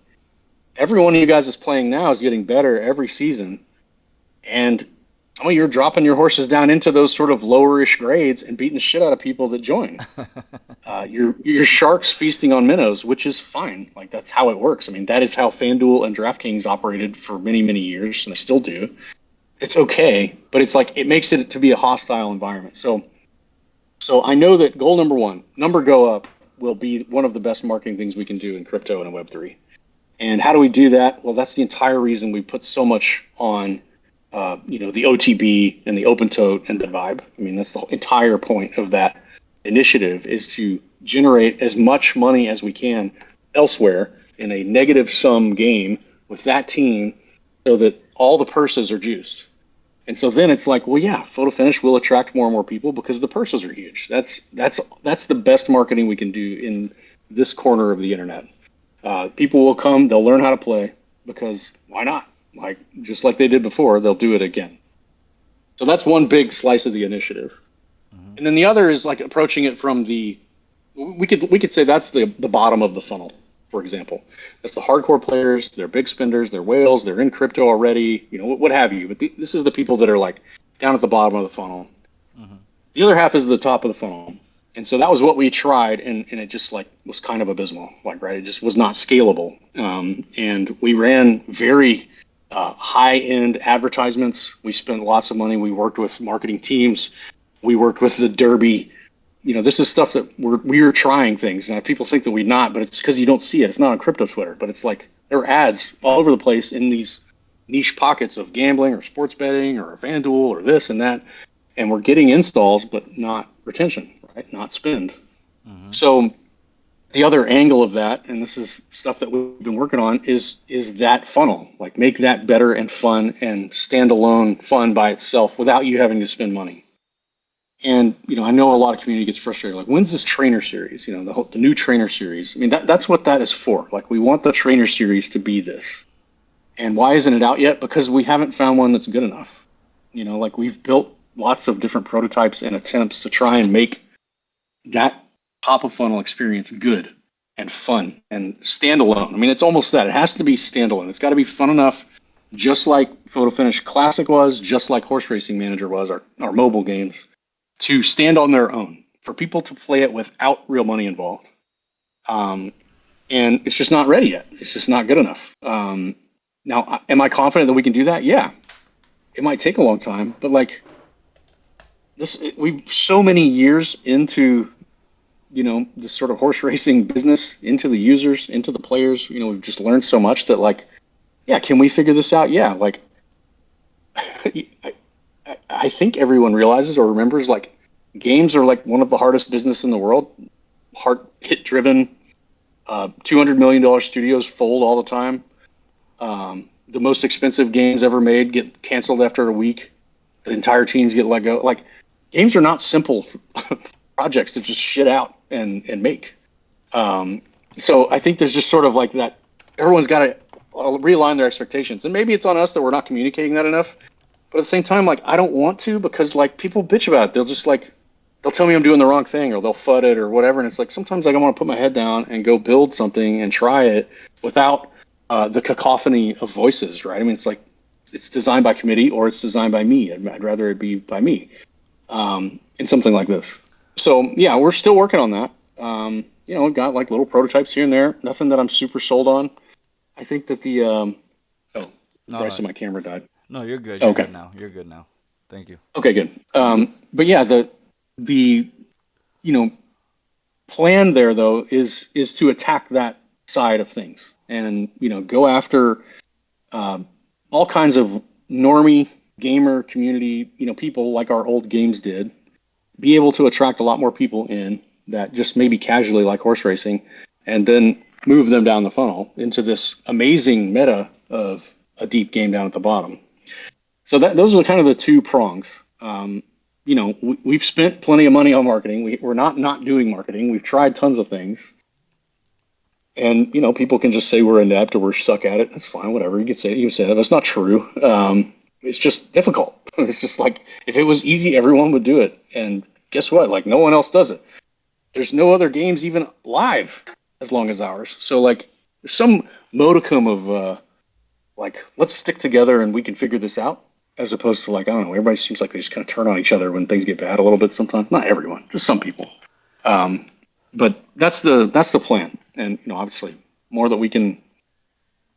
every one of you guys that's playing now is getting better every season. And you're dropping your horses down into those sort of lowerish grades and beating the shit out of people that join. Your sharks feasting on minnows, which is fine. Like that's how it works. I mean, that is how FanDuel and DraftKings operated for many, many years, and they still do. It's okay, but it's like it makes it to be a hostile environment. So I know that goal number one, number go up, will be one of the best marketing things we can do in crypto and in Web3. And how do we do that? Well, that's the entire reason we put so much on, the OTB and the Open Tote and the Vibe. I mean, that's the entire point of that initiative, is to generate as much money as we can elsewhere in a negative sum game with that team, so that all the purses are juiced. And so then it's like, well, yeah, photo finish will attract more and more people because the purses are huge. That's the best marketing we can do in this corner of the internet. People will come, they'll learn how to play, because why not? Like just like they did before, they'll do it again. So that's one big slice of the initiative. Mm-hmm. And then the other is like approaching it from we could say that's the bottom of the funnel. For example, that's the hardcore players. They're big spenders. They're whales. They're in crypto already. What have you. But this is the people that are like down at the bottom of the funnel. Mm-hmm. The other half is the top of the funnel. And so that was what we tried, and it just like was kind of abysmal. Like, right, it just was not scalable. And we ran very high-end advertisements. We spent lots of money. We worked with marketing teams. We worked with the Derby. This is stuff that we're trying things. Now, people think that we're not, but it's because you don't see it. It's not on crypto Twitter, but it's like there are ads all over the place in these niche pockets of gambling or sports betting or FanDuel or this and that. And we're getting installs, but not retention, right? Not spend. Mm-hmm. So the other angle of that, and this is stuff that we've been working on, is that funnel. Like make that better and fun and standalone fun by itself without you having to spend money. And, I know a lot of community gets frustrated. Like, when's this trainer series? The new trainer series. I mean, that's what that is for. Like, we want the trainer series to be this. And why isn't it out yet? Because we haven't found one that's good enough. Like we've built lots of different prototypes and attempts to try and make that top of funnel experience good and fun and standalone. I mean, it's almost that. It has to be standalone. It's got to be fun enough, just like Photo Finish Classic was, just like Horse Racing Manager was, our mobile games, to stand on their own, for people to play it without real money involved. And it's just not ready yet. It's just not good enough. Now, am I confident that we can do that? Yeah. It might take a long time, but like we've so many years into, this sort of horse racing business, into the users, into the players, we've just learned so much that like, yeah, can we figure this out? Yeah. Like, I think everyone realizes or remembers, like, games are like one of the hardest business in the world. Hit driven, $200 million studios fold all the time. The most expensive games ever made get canceled after a week. The entire teams get let go. Like, games are not simple projects to just shit out and make. So I think there's just sort of like that. Everyone's got to realign their expectations, and maybe it's on us that we're not communicating that enough. But at the same time, like, I don't want to, because like people bitch about it. They'll tell me I'm doing the wrong thing, or they'll FUD it or whatever. And it's like, sometimes I want to put my head down and go build something and try it without the cacophony of voices, right? I mean, it's like, it's designed by committee or it's designed by me. I'd rather it be by me in something like this. So yeah, we're still working on that. We've got like little prototypes here and there. Nothing that I'm super sold on. I think that Bryce, my camera died. No, you're good. You're good now. You're good now. Thank you. Okay, good. But yeah, the plan there though is to attack that side of things and go after all kinds of normie gamer community, people like our old games did, be able to attract a lot more people in, that just maybe casually like horse racing, and then move them down the funnel into this amazing meta of a deep game down at the bottom. So those are kind of the two prongs. We've spent plenty of money on marketing. We're not doing marketing. We've tried tons of things. And, people can just say we're inept or we suck at it. That's fine, whatever. You can say that. That's not true. It's just difficult. It's just like, if it was easy, everyone would do it. And guess what? Like, no one else does it. There's no other games even live as long as ours. So, like, there's some modicum of, let's stick together and we can figure this out. As opposed to, like, I don't know, everybody seems like they just kind of turn on each other when things get bad a little bit sometimes. Not everyone, just some people. But that's the plan. And, obviously, more that we can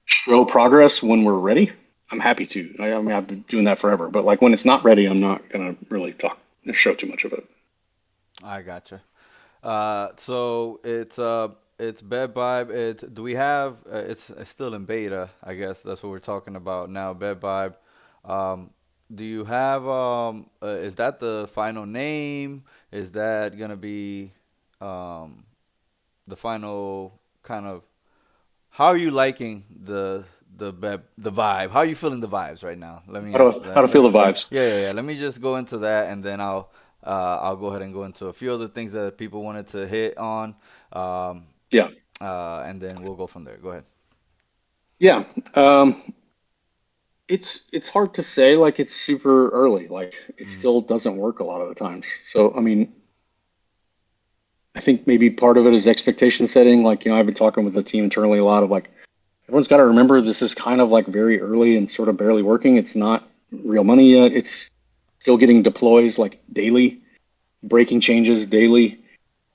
show progress when we're ready, I'm happy to. I've been doing that forever. But, like, when it's not ready, I'm not going to really show too much of it. I gotcha. So it's BetVibe. Do we have? It's still in beta. I guess that's what we're talking about now. BetVibe. Do you have? Is that the final name? Is that gonna be the final kind of? How are you liking the vibe? How are you feeling the vibes right now? Let me ask How that. to feel the vibes? Yeah. Let me just go into that, and then I'll go ahead and go into a few other things that people wanted to hit on, Yeah. and then we'll go from there. Go ahead. Yeah. It's hard to say. Like, it's super early. Like, it still doesn't work a lot of the times. So, I mean, I think maybe part of it is expectation setting. Like, I've been talking with the team internally a lot of, like, everyone's got to remember this is kind of like very early and sort of barely working. It's not real money yet. It's still getting deploys like daily, breaking changes daily.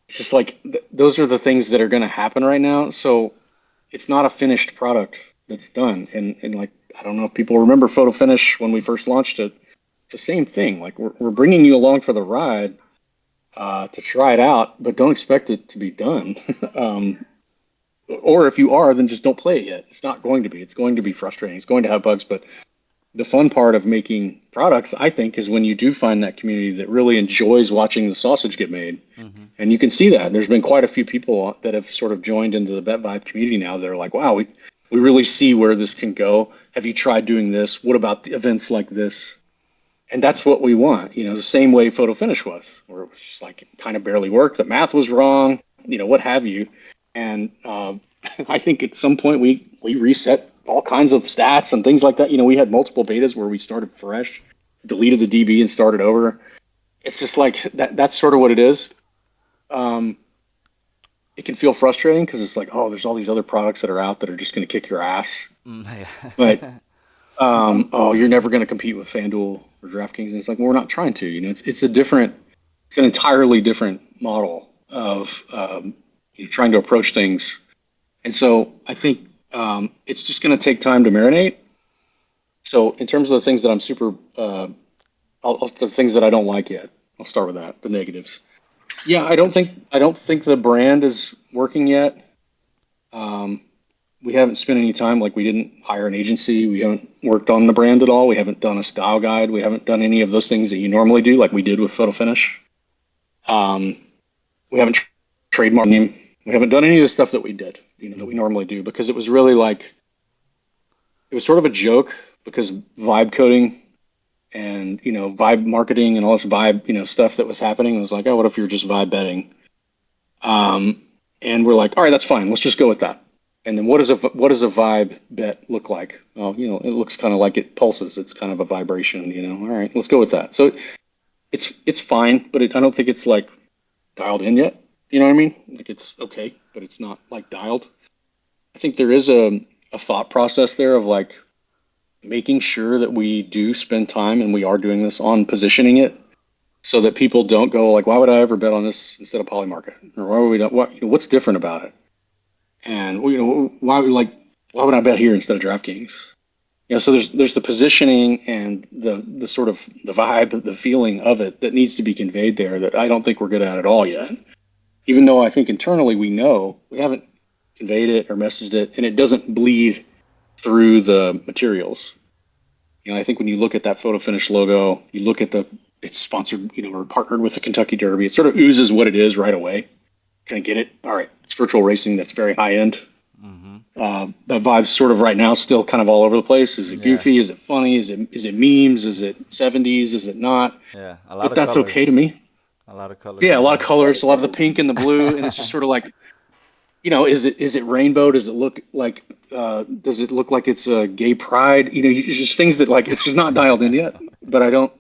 It's just like those are the things that are going to happen right now. So it's not a finished product that's done. And like, I don't know if people remember Photo Finish when we first launched it. It's the same thing. Like, we're bringing you along for the ride to try it out, but don't expect it to be done. Or if you are, then just don't play it yet. It's not going to be. It's going to be frustrating. It's going to have bugs, but the fun part of making products, I think, is when you do find that community that really enjoys watching the sausage get made. Mm-hmm. And you can see that. There's been quite a few people that have sort of joined into the BetVibe community now that are like, wow, we really see where this can go. Have you tried doing this? What about the events like this? And that's what we want. The same way Photo Finish was, where it was just like it kind of barely worked. The math was wrong, what have you. And I think at some point we reset all kinds of stats and things like that. We had multiple betas where we started fresh, deleted the DB and started over. It's just like that's sort of what it is. It can feel frustrating because it's like, oh, there's all these other products that are out that are just going to kick your ass. But you're never going to compete with FanDuel or DraftKings. And it's like, well, we're not trying to. It's an entirely different model of trying to approach things. And so I think it's just going to take time to marinate. So in terms of the things that I'm the things that I don't like yet, I'll start with that, the negatives. Yeah, I don't think the brand is working yet. We haven't spent any time, like, we didn't hire an agency. We haven't worked on the brand at all. We haven't done a style guide. We haven't done any of those things that you normally do, like we did with Photo Finish. We haven't trademarked name. We haven't done any of the stuff that we did, that we normally do, because it was really like, it was sort of a joke because vibe coding and, vibe marketing and all this vibe, stuff that was happening. It was like, oh, what if you're just vibe betting? And we're like, all right, that's fine. Let's just go with that. And then what does a vibe bet look like? Oh, it looks kind of like it pulses. It's kind of a vibration, all right, let's go with that. So it's fine, but I don't think it's like dialed in yet. You know what I mean? Like, it's okay, but it's not like dialed. I think there is a thought process there of like making sure that we do spend time, and we are doing this, on positioning it so that people don't go like, why would I ever bet on this instead of Polymarket? Or why would we not, what's different about it? And why would I bet here instead of DraftKings? So there's the positioning and the sort of the vibe, the feeling of it that needs to be conveyed there that I don't think we're good at all yet. Even though I think internally we know, we haven't conveyed it or messaged it, and it doesn't bleed through the materials. I think when you look at that Photo Finish logo, you look at it's sponsored, or partnered with the Kentucky Derby, it sort of oozes what it is right away. Can I get it? All right, it's virtual racing. That's very high end. Mm-hmm. That vibe's sort of right now still kind of all over the place. Is it Yeah. goofy? Is it funny? Is it memes? Is it 70s? Is it not? Yeah. A lot But of that's okay to colors. me. A lot of colors Yeah, a in lot of there. colors, a lot of the pink and the blue, and it's just sort of like, is it rainbow? Does it look like does it look like it's a gay pride? Just things that like it's just not dialed in yet. But I don't.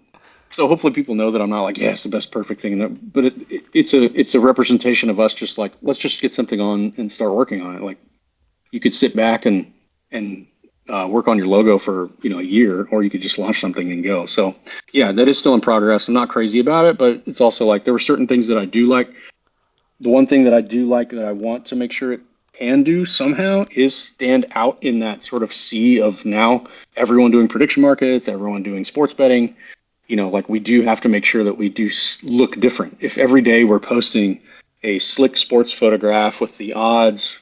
So hopefully people know that I'm not like, yeah, it's the best perfect thing. But it's a representation of us just like let's just get something on and start working on it. Like you could sit back and work on your logo for a year, or you could just launch something and go. So yeah, that is still in progress. I'm not crazy about it, but it's also like there were certain things that I do like. The one thing that I do like that I want to make sure it can do somehow is stand out in that sort of sea of now everyone doing prediction markets, everyone doing sports betting. Like we do have to make sure that we do look different. If every day we're posting a slick sports photograph with the odds,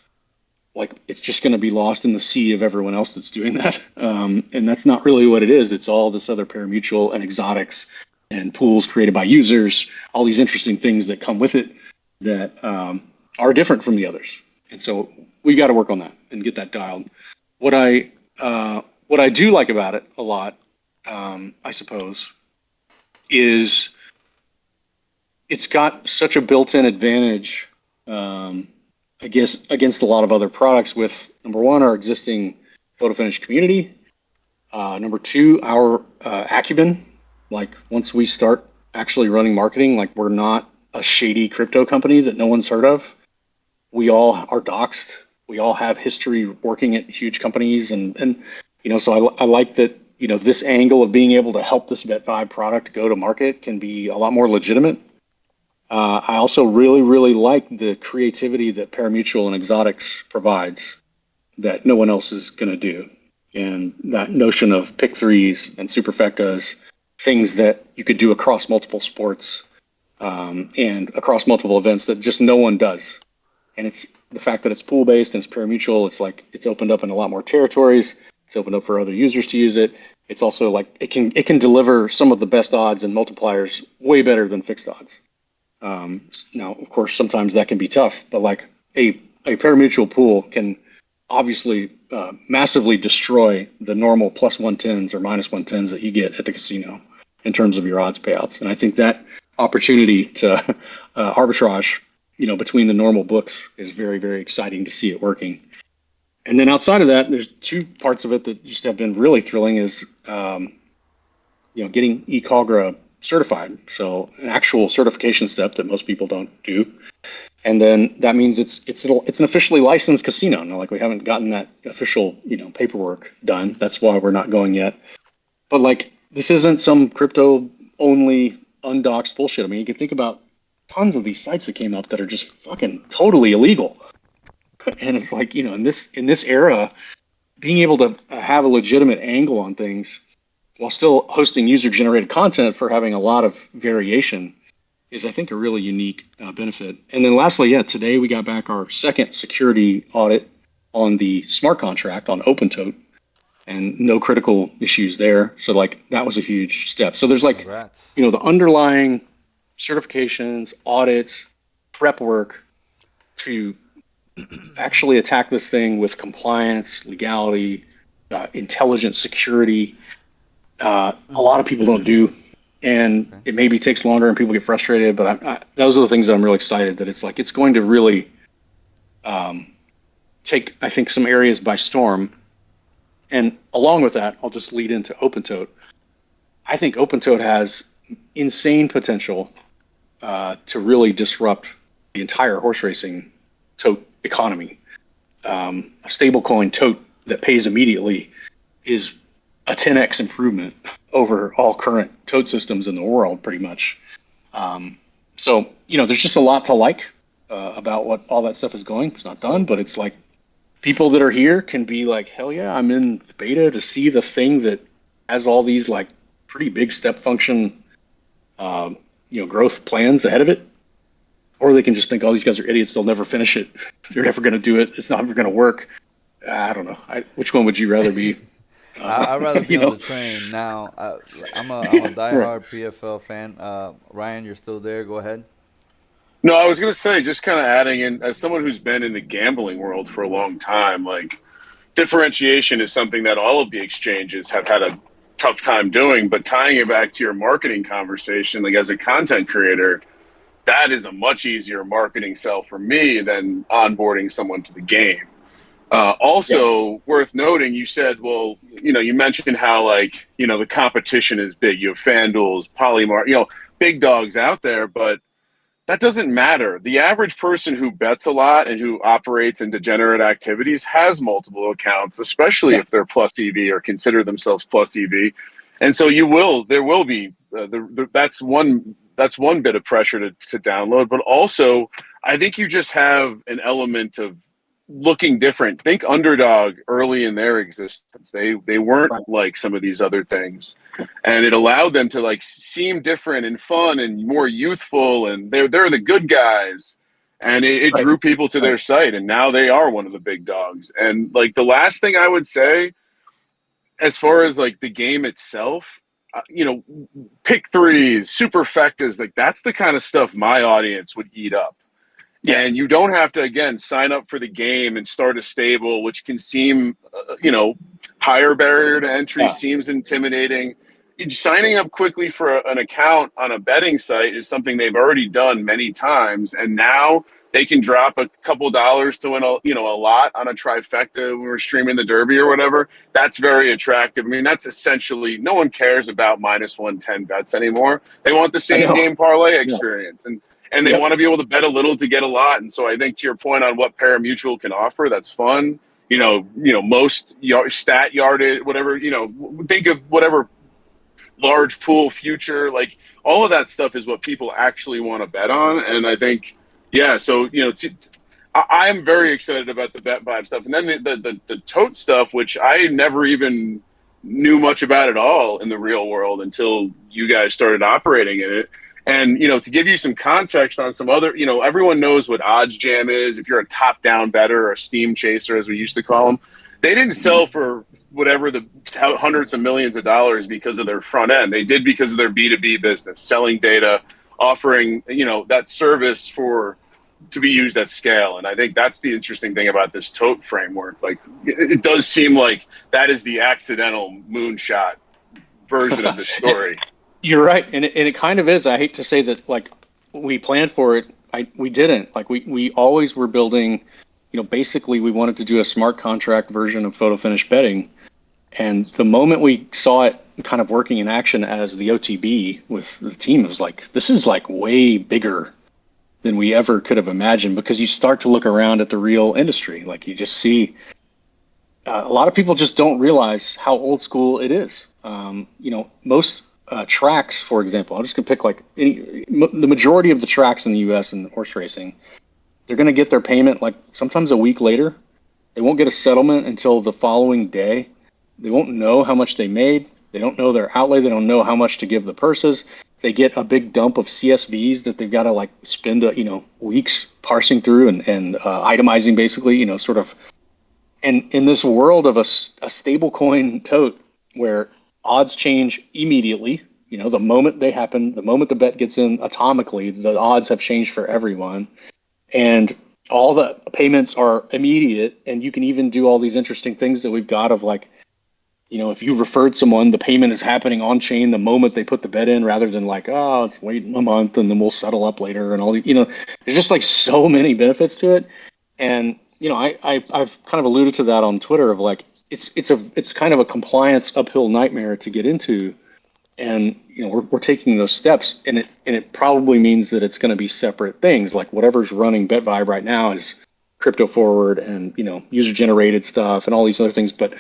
like it's just going to be lost in the sea of everyone else that's doing that. And that's not really what it is. It's all this other parimutuel and exotics and pools created by users, all these interesting things that come with it that are different from the others. And so we got to work on that and get that dialed. What I do like about it a lot, I suppose, is it's got such a built-in advantage, I guess, against a lot of other products. With number one, our existing photo finish community. Number two, our acumen. Like once we start actually running marketing, like we're not a shady crypto company that no one's heard of. We all are doxxed. We all have history working at huge companies, and so I like that. This angle of being able to help this BetVibe product go to market can be a lot more legitimate. I also really, really like the creativity that parimutuel and exotics provides that no one else is going to do. And that notion of pick threes and superfectas, things that you could do across multiple sports and across multiple events that just no one does. And it's the fact that it's pool based and it's parimutuel. It's like it's opened up in a lot more territories. It's opened up for other users to use it. It's also like it can deliver some of the best odds and multipliers way better than fixed odds. Now, of course, sometimes that can be tough, but like a parimutuel pool can obviously massively destroy the normal plus 110s or minus 110s that you get at the casino in terms of your odds payouts. And I think that opportunity to arbitrage, between the normal books is very, very exciting to see it working. And then outside of that, there's two parts of it that just have been really thrilling is, getting eCogra certified. So an actual certification step that most people don't do. And then that means it's an officially licensed casino. Now, like we haven't gotten that official, paperwork done. That's why we're not going yet. But like this isn't some crypto only undoxed bullshit. I mean, you can think about tons of these sites that came up that are just fucking totally illegal. And it's like, in this era, being able to have a legitimate angle on things while still hosting user generated content for having a lot of variation is, I think, a really unique benefit. And then lastly, yeah, today we got back our second security audit on the smart contract on OpenTote and no critical issues there. So like that was a huge step. So there's like, Congrats. the underlying certifications, audits, prep work to actually attack this thing with compliance, legality, intelligent security. A lot of people don't do, and it maybe takes longer and people get frustrated. But those are the things that I'm really excited that it's like it's going to really take, I think, some areas by storm. And along with that, I'll just lead into OpenTote. I think OpenTote has insane potential to really disrupt the entire horse racing tote economy. A stablecoin tote that pays immediately is a 10x improvement over all current tote systems in the world, pretty much. So, there's just a lot to like about what all that stuff is going. It's not done, but it's like people that are here can be like, hell yeah, I'm in beta to see the thing that has all these like pretty big step function, growth plans ahead of it. Or they can just think, oh, these guys are idiots. They'll never finish it. They're never going to do it. It's not ever going to work. I don't know. Which one would you rather be? I'd rather be you on know, the train now. I'm a right. diehard PFL fan. Ryan, you're still there. Go ahead. No, I was going to say, just kind of adding in, as someone who's been in the gambling world for a long time, like differentiation is something that all of the exchanges have had a tough time doing. But tying it back to your marketing conversation, like as a content creator, that is a much easier marketing sell for me than onboarding someone to the game. Yeah. Also, worth noting, you said, well, you mentioned how, like, the competition is big. You have FanDuel's, Polymart, big dogs out there, but that doesn't matter. The average person who bets a lot and who operates in degenerate activities has multiple accounts, especially Yeah. if they're plus EV or consider themselves plus EV. And so there will be, that's one bit of pressure to download, but also I think you just have an element of looking different. Think Underdog early in their existence. They weren't Right. like some of these other things, and it allowed them to like seem different and fun and more youthful, and they're the good guys, and it Right. drew people to Right. their site, and now they are one of the big dogs. And like the last thing I would say, as far as like the game itself, pick threes, superfectas, like that's the kind of stuff my audience would eat up. Yeah. And you don't have to, again, sign up for the game and start a stable, which can seem, higher barrier to entry, Yeah. seems intimidating. Signing up quickly for an account on a betting site is something they've already done many times, and now they can drop a couple dollars to win a lot on a trifecta when we're streaming the Derby or whatever. That's very attractive. I mean, that's essentially, no one cares about minus 110 bets anymore. They want the I same know. game parlay Yeah. experience, and they Yep. want to be able to bet a little to get a lot. And so I think, to your point on what parimutuel can offer, that's fun. Most stat yarded, whatever. Think of whatever large pool future, like all of that stuff is what people actually want to bet on. And I think, yeah. So I am very excited about the bet vibe stuff, and then the tote stuff, which I never even knew much about at all in the real world until you guys started operating in it. And to give you some context on some other, everyone knows what odds jam is. If you're a top down better or a steam chaser, as we used to call them, they didn't Mhm. sell for whatever the hundreds of millions of dollars because of their front end. They did because of their B2B business, selling data, offering that service to be used at scale. And I think that's the interesting thing about this tote framework. Like, it does seem like that is the accidental moonshot version of this story. You're right, and it kind of is. I hate to say that, like, we planned for it. We didn't. Like, we always were building. Basically, we wanted to do a smart contract version of photo finish betting, and the moment we saw it kind of working in action as the OTB with the team, it was like, this is like way bigger than we ever could have imagined, because you start to look around at the real industry. Like, you just see a lot of people just don't realize how old school it is. Most tracks, for example, I'm just gonna pick like the majority of the tracks in the U.S. in horse racing, they're gonna get their payment like sometimes a week later. They won't get a settlement until the following day. They won't know how much they made. They don't know their outlay. They don't know how much to give the purses. They get a big dump of CSVs that they've got to like spend weeks parsing through and itemizing, basically, sort of. And in this world of a stable coin tote where odds change immediately, the moment they happen, the moment the bet gets in atomically, the odds have changed for everyone. And all the payments are immediate. And you can even do all these interesting things that we've got of like, if you referred someone, the payment is happening on chain the moment they put the bet in, rather than like, oh, it's wait a month and then we'll settle up later and all the, there's just like so many benefits to it. And I've kind of alluded to that on Twitter of like, it's kind of a compliance uphill nightmare to get into. And we're taking those steps, and it probably means that it's going to be separate things. Like whatever's running BetVibe right now is crypto forward and user generated stuff and all these other things. But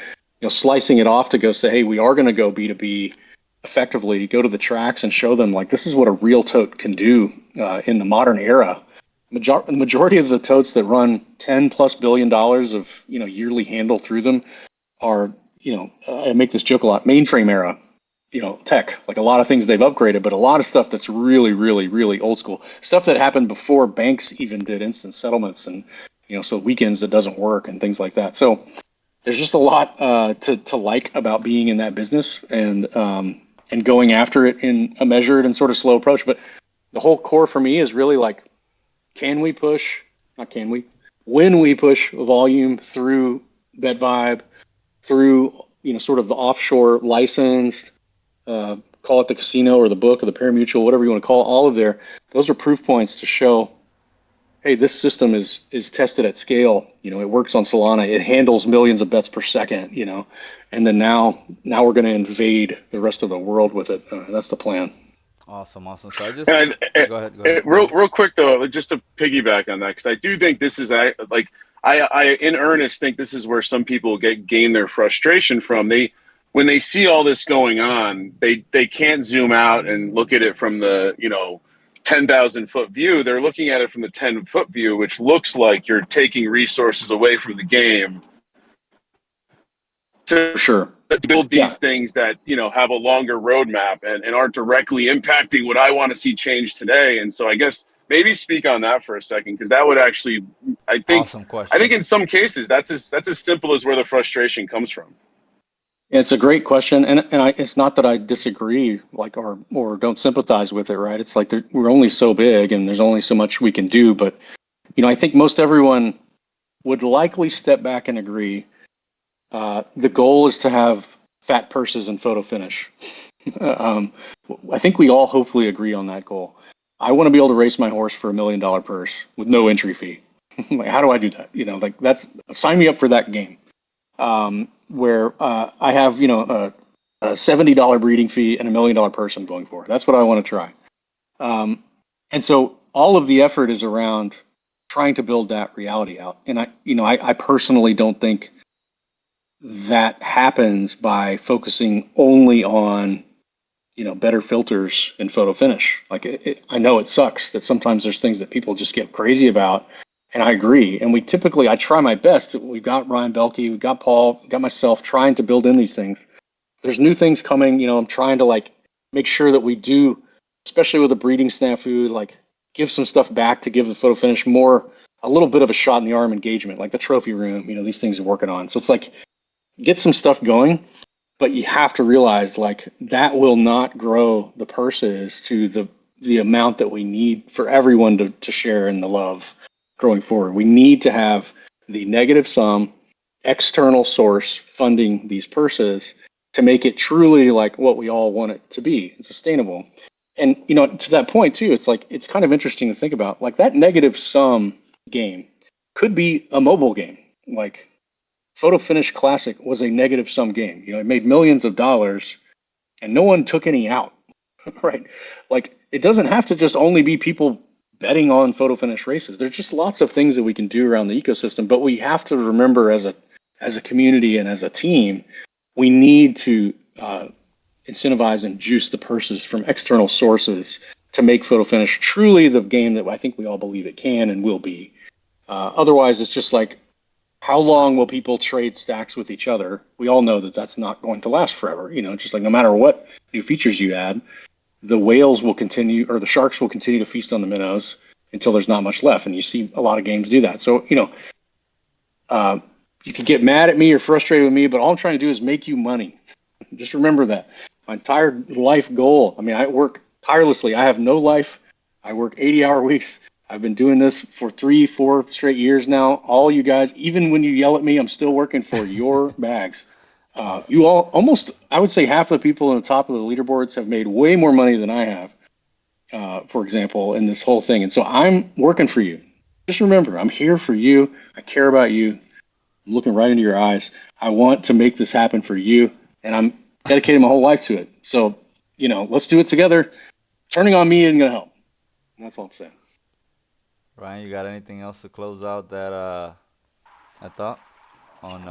slicing it off to go say, hey, we are going to go B2B effectively, go to the tracks and show them like this is what a real tote can do in the modern era. The majority of the totes that run $10+ billion of yearly handle through them are I make this joke a lot, mainframe era tech. Like a lot of things they've upgraded, but a lot of stuff that's really, really, really old school stuff that happened before banks even did instant settlements, and so weekends that doesn't work and things like that. So there's just a lot to like about being in that business and going after it in a measured and sort of slow approach. But the whole core for me is really like can we push? Not can we? When we push volume through BetVibe, through sort of the offshore licensed, call it the casino or the book or the parimutuel, whatever you want to call it, all of those are proof points to show, hey, this system is tested at scale. It works on Solana. It handles millions of bets per second. And then now we're going to invade the rest of the world with it. That's the plan. Awesome. So I just And, go ahead. real quick though, just to piggyback on that, because I do think this is like I in earnest think this is where some people gain their frustration from. When they see all this going on, they can't zoom out and look at it from the 10,000-foot view. They're looking at it from the 10-foot view, which looks like you're taking resources away from the game to sure build these things that have a longer roadmap and aren't directly impacting what I want to see change today. And so I guess maybe speak on that for a second, because that would actually, I think awesome question. I think in some cases that's as simple as where the frustration comes from. Yeah, it's a great question, and it's not that I disagree, or don't sympathize with it, right? It's like we're only so big, and there's only so much we can do. But I think most everyone would likely step back and agree. The goal is to have fat purses and photo finish. I think we all hopefully agree on that goal. I want to be able to race my horse for $1 million purse with no entry fee. Like, how do I do that? That's sign me up for that game. Where I have a $70 breeding fee and $1 million purse I'm going for. That's what I want to try. And so all of the effort is around trying to build that reality out. And I personally don't think that happens by focusing only on better filters and photo finish. Like I know it sucks that sometimes there's things that people just get crazy about, and I agree. And I try my best. We've got Ryan Belke, we've got Paul, we've got myself trying to build in these things. There's new things coming. I'm trying to make sure that we do, especially with the breeding snafu, give some stuff back to give the photo finish a little bit of a shot in the arm engagement, like the trophy room. These things are working on. So it's like, get some stuff going, but you have to realize that will not grow the purses to the amount that we need for everyone to share in the love going forward. We need to have the negative sum external source funding these purses to make it truly like what we all want it to be and sustainable. And to that point too, it's kind of interesting to think about, that negative sum game could be a mobile game. Like Photo Finish Classic was a negative sum game. It made millions of dollars and no one took any out, right? It doesn't have to just only be people betting on photo finish races. There's just lots of things that we can do around the ecosystem, but we have to remember as a community and as a team, we need to incentivize and juice the purses from external sources to make photo finish truly the game that I think we all believe it can and will be. Otherwise, it's just how long will people trade stacks with each other? We all know that that's not going to last forever. Just no matter what new features you add, the whales will continue, or the sharks will continue to feast on the minnows until there's not much left. And you see a lot of games do that. So, you can get mad at me or frustrated with me, but all I'm trying to do is make you money. Just remember that. My entire life goal, I work tirelessly. I have no life. I work 80-hour weeks. I've been doing this for 3-4 straight years now. All you guys, even when you yell at me, I'm still working for your bags. You all, almost, I would say half of the people on the top of the leaderboards have made way more money than I have, for example, in this whole thing. And so I'm working for you. Just remember, I'm here for you. I care about you. I'm looking right into your eyes. I want to make this happen for you, and I'm dedicating my whole life to it. So, let's do it together. Turning on me isn't going to help. And that's all I'm saying. Ryan, you got anything else to close out that I thought on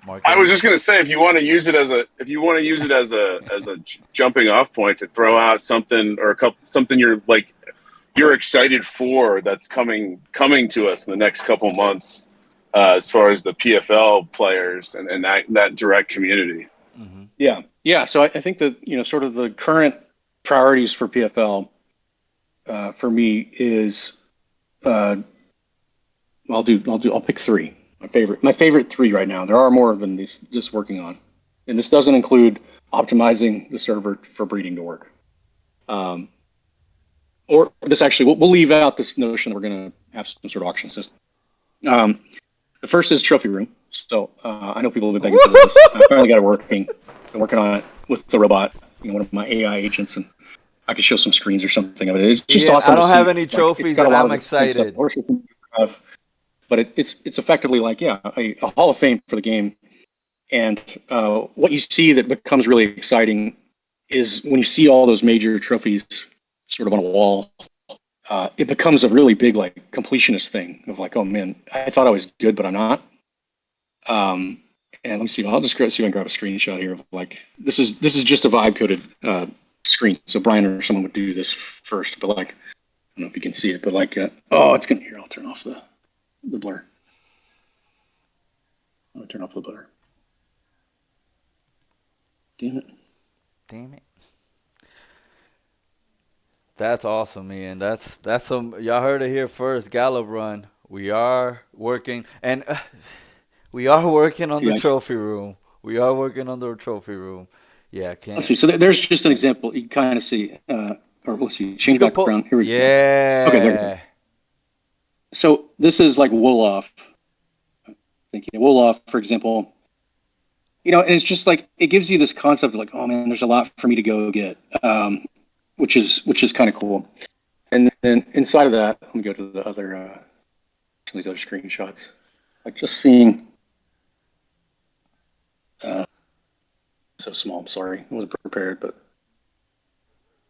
marketing? I was just going to say, if you want to use it as a jumping off point to throw out something or something you're excited for that's coming to us in the next couple months, as far as the PFL players and that direct community. Mm-hmm. Yeah. So I think that sort of the current priorities for PFL for me is. I'll pick three. My favorite three right now. There are more than these just working on. And this doesn't include optimizing the server for breeding to work. or this actually, we'll leave out this notion that we're going to have some sort of auction system. The first is trophy room. So I know people have been begging for this. I finally got it working. Been working on it with the robot, one of my AI agents, and I could show some screens or something of it. It's just Ian, awesome I to don't see. have any Like, it's trophies, got a and lot I'm of this same stuff excited. horses can have, but it's effectively like, yeah, a Hall of Fame for the game. And what you see that becomes really exciting is when you see all those major trophies sort of on a wall. It becomes a really big like completionist thing of like, oh man, I thought I was good, but I'm not. And let me see. I'll just see if I can grab a screenshot here of like this is just a vibe coded screen. So Brian or someone would do this first, but like I don't know if you can see it, but like oh, it's gonna here. I'll turn off the blur. I'll turn off the blur. Damn it. Damn it. That's awesome, Ian. That's some. Y'all heard it here first. Gallop run. We are working, and we are working on the Yeah. trophy room. We are working on the trophy room. Yeah, Let's can't. see. So there's just an example. You can kind of see. Or let's see. You Change could put. background. Here we go. Okay, there we go. Yeah. So this is like Wolof. Thinking Wolof, for example. And it's just like it gives you this concept of like, oh man, there's a lot for me to go get, which is kind of cool. And then inside of that, let me go to the other these other screenshots. Like just seeing, so small. I'm sorry, I wasn't prepared, but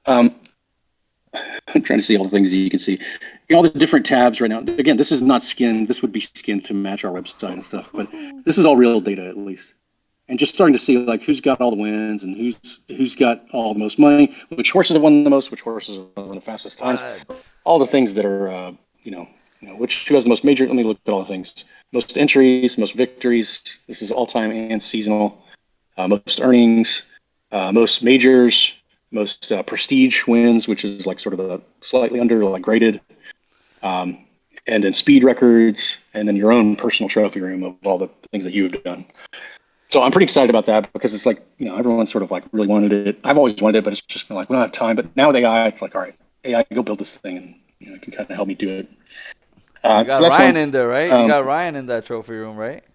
I'm trying to see all the things that you can see. All the different tabs right now. Again, this is not skinned. This would be skinned to match our website and stuff, but this is all real data at least. And just starting to see like who's got all the wins and who's got all the most money, which horses have won the most, which horses have won the fastest times, What? all the things that are which who has the most major. Let me look at all the things: most entries, most victories. This is all time and seasonal. Most earnings, most majors, most prestige wins, which is like sort of the slightly under like graded, and then speed records, and then your own personal trophy room of all the things that you have done. So I'm pretty excited about that because it's like, everyone sort of like really wanted it. I've always wanted it, but it's just been like, we don't have time. But now with AI, it's like, all right, AI, go build this thing and it can kind of help me do it. You So got that's Ryan one. in there, right? You got Ryan in that trophy room, right?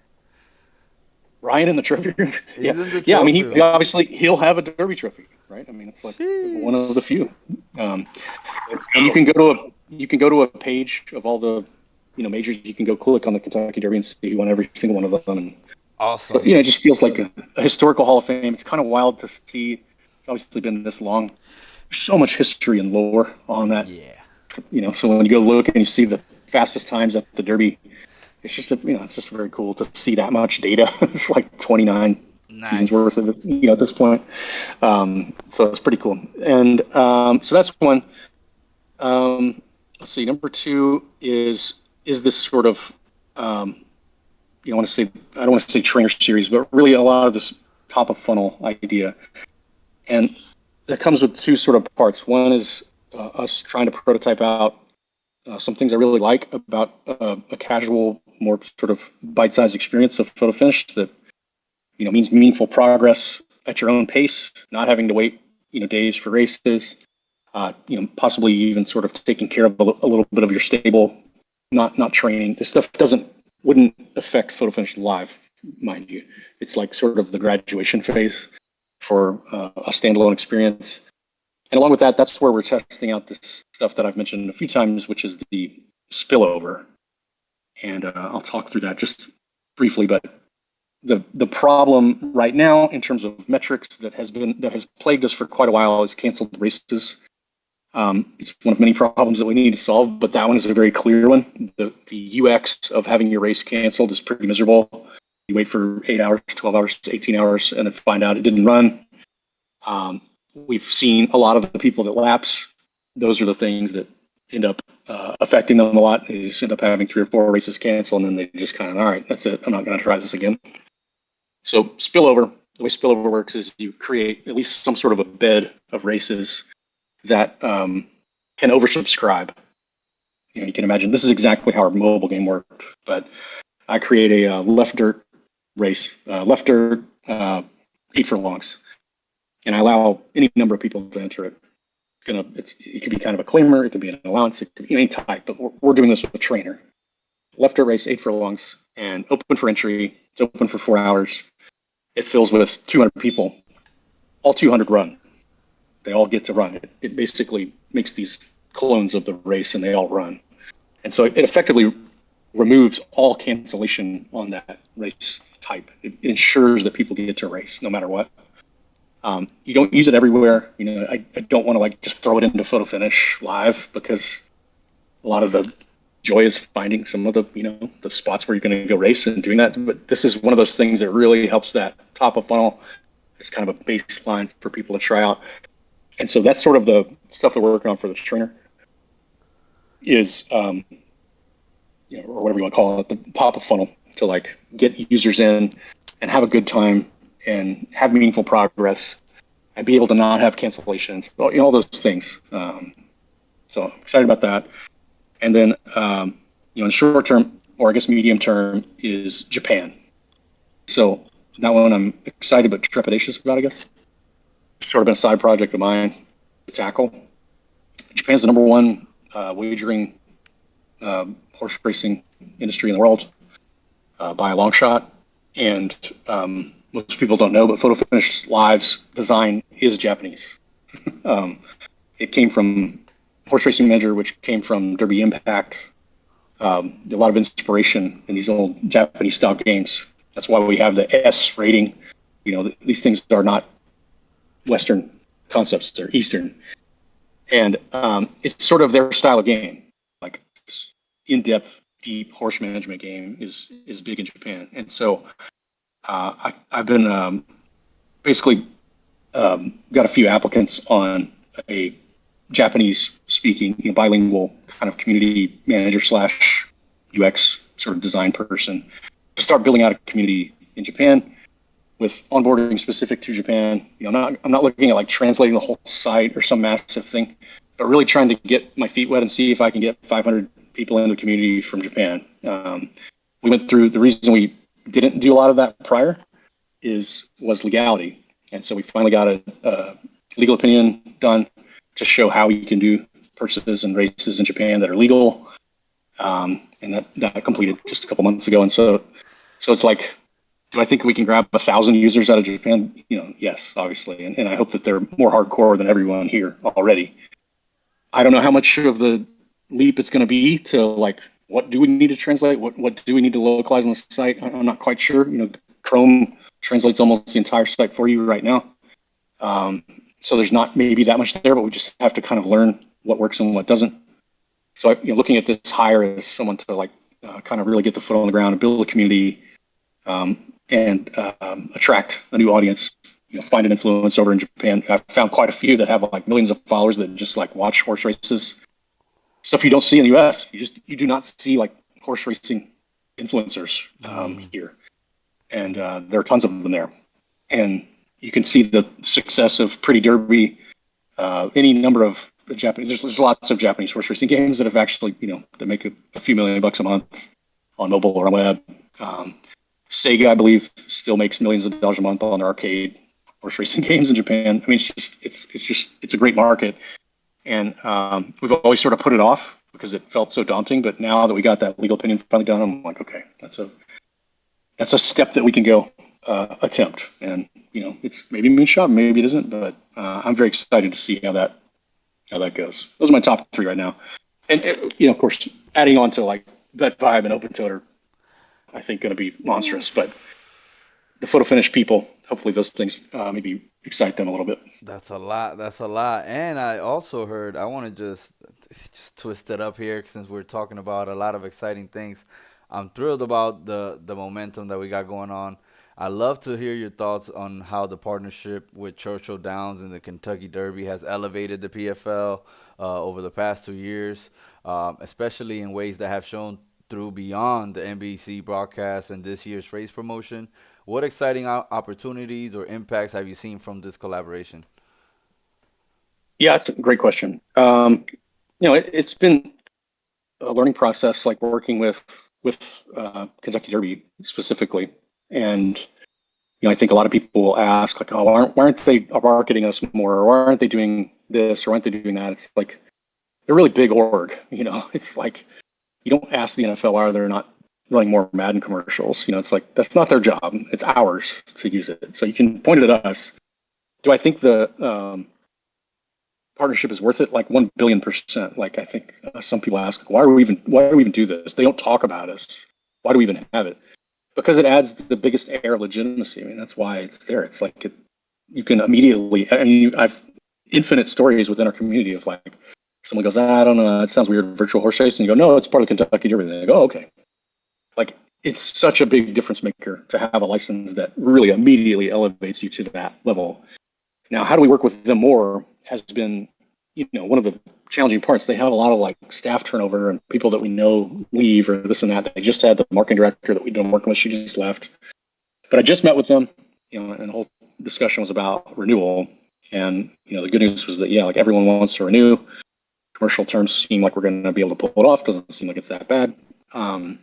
Ryan in the trophy room. He's in the Yeah. I mean, trophy he room. obviously he'll have a Derby trophy, right? I mean, it's like one Sheesh. of the few. And Let's you go. can go to a page of all the majors. You can go click on the Kentucky Derby and see who won every single one of them. And but, Awesome. it just feels like a historical Hall of Fame. It's kind of wild to see. It's obviously been this long. There's so much history and lore on that. Yeah. So when you go look and you see the fastest times at the Derby, it's just it's just very cool to see that much data. It's like 29 seasons Nice. worth of it, at this point. So it's pretty cool. And so that's one. Let's see. Number two is this sort of I want to say I don't want to say trainer series, but really a lot of this top of funnel idea, and that comes with two sort of parts. One is us trying to prototype out some things I really like about a casual, more sort of bite-sized experience of photo finish that means meaningful progress at your own pace, not having to wait days for races. Possibly even sort of taking care of a little bit of your stable, not training. This stuff wouldn't affect photo finish live, mind you. It's like sort of the graduation phase for a standalone experience. And along with that, that's where we're testing out this stuff that I've mentioned a few times, which is the spillover. And I'll talk through that just briefly. But the problem right now, in terms of metrics that has plagued us for quite a while, is canceled races. It's one of many problems that we need to solve, but that one is a very clear one. The UX of having your race canceled is pretty miserable. You wait for 8 hours, 12 hours, 18 hours, and then find out it didn't run. We've seen a lot of the people that lapse. Those are the things that end up affecting them a lot. They just end up having 3 or 4 races cancel, and then they just kind of, all right, that's it. I'm not going to try this again. So spillover, the way spillover works is you create at least some sort of a bed of races that can oversubscribe. You can imagine this is exactly how our mobile game worked. But I create a left dirt race, left dirt 8 furlongs, and I allow any number of people to enter it. it could be kind of a claimer, it could be an allowance, it could be any type, but we're doing this with a trainer. Left dirt race, 8 furlongs, and open for entry. It's open for 4 hours. It fills with 200 people. All 200 run. They all get to run. It basically makes these clones of the race, and they all run. And so it effectively removes all cancellation on that race type. It ensures that people get to race no matter what. You don't use it everywhere. I don't want to like just throw it into photo finish live, because a lot of the joy is finding some of the the spots where you're going to go race and doing that. But this is one of those things that really helps that top of funnel. It's kind of a baseline for people to try out. And so that's sort of the stuff that we're working on for the trainer is, or whatever you want to call it, the top of funnel, to like get users in and have a good time and have meaningful progress and be able to not have cancellations, all those things. So excited about that. And then, in short term, or I guess medium term, is Japan. So that one I'm excited but trepidatious about, I guess. It's sort of been a side project of mine to tackle. Japan's the number one wagering horse racing industry in the world by a long shot. And most people don't know, but Photo Finish Live's design is Japanese. It came from Horse Racing Manager, which came from Derby Impact. A lot of inspiration in these old Japanese style games. That's why we have the S rating. These things are not Western concepts; they're Eastern, and it's sort of their style of game. Like in-depth, deep horse management game is big in Japan, and so I've been basically got a few applicants on a Japanese-speaking, bilingual kind of community manager / UX sort of design person to start building out a community in Japan with onboarding specific to Japan. I'm not looking at like translating the whole site or some massive thing, but really trying to get my feet wet and see if I can get 500 people in the community from Japan. We went through the reason we didn't do a lot of that prior was legality, and so we finally got a legal opinion done to show how you can do purchases and races in Japan that are legal, and that completed just a couple months ago. And so it's like, do I think we can grab 1,000 users out of Japan? Yes, obviously, and I hope that they're more hardcore than everyone here already. I don't know how much of the leap it's going to be to like, what do we need to translate? What do we need to localize on the site? I'm not quite sure. Chrome translates almost the entire site for you right now. So there's not maybe that much there, but we just have to kind of learn what works and what doesn't. So looking at this hire as someone to like kind of really get the foot on the ground and build a community, and attract a new audience. Find an influence over in Japan. I've found quite a few that have like millions of followers that just like watch horse races, stuff you don't see in the U.S. You do not see like horse racing influencers here, and there are tons of them there, and you can see the success of Pretty Derby, any number of Japanese. There's lots of Japanese horse racing games that have actually that make a few $million a month on mobile or on web. Sega, I believe, still makes millions of dollars a month on their arcade horse racing games in Japan. I mean, it's a great market, and we've always sort of put it off because it felt so daunting. But now that we got that legal opinion finally done, I'm like, okay, that's a step that we can go attempt. And it's maybe moonshot, maybe it isn't, but I'm very excited to see how that goes. Those are my top 3 right now, and of course, adding on to like BetVibe and OpenTote are, I think, going to be monstrous. But the photo finish people, hopefully those things maybe excite them a little bit. That's a lot. That's a lot. And I also heard, I want to just twist it up here since we're talking about a lot of exciting things. I'm thrilled about the momentum that we got going on. I love to hear your thoughts on how the partnership with Churchill Downs and the Kentucky Derby has elevated the PFL over the past 2 years, especially in ways that have shown through beyond the NBC broadcast and this year's race promotion. What exciting opportunities or impacts have you seen from this collaboration? Yeah, it's a great question. It's been a learning process, like working with Kentucky Derby specifically, and I think a lot of people will ask, like, oh, why aren't they marketing us more, or why aren't they doing this or why aren't they doing that? It's like they're really big org. It's like you don't ask the NFL why they're not running more Madden commercials. It's like that's not their job. It's ours to use it. So you can point it at us. Do I think the partnership is worth it? Like 1,000,000,000%. Like I think some people ask, why do we even do this? They don't talk about us. Why do we even have it? Because it adds the biggest air of legitimacy. I mean, that's why it's there. It's like you can immediately. I mean, I've infinite stories within our community of like someone goes, I don't know, that sounds weird, virtual horse race, and you go, no, it's part of the Kentucky Derby. And they go, oh, okay. Like it's such a big difference maker to have a license that really immediately elevates you to that level. Now, how do we work with them more has been, one of the challenging parts. They have a lot of like staff turnover and people that we know leave or this and that. They just had the marketing director that we've been working with. She just left. But I just met with them, and the whole discussion was about renewal. And, the good news was that, like everyone wants to renew. Commercial terms seem like we're going to be able to pull it off. Doesn't seem like it's that bad. And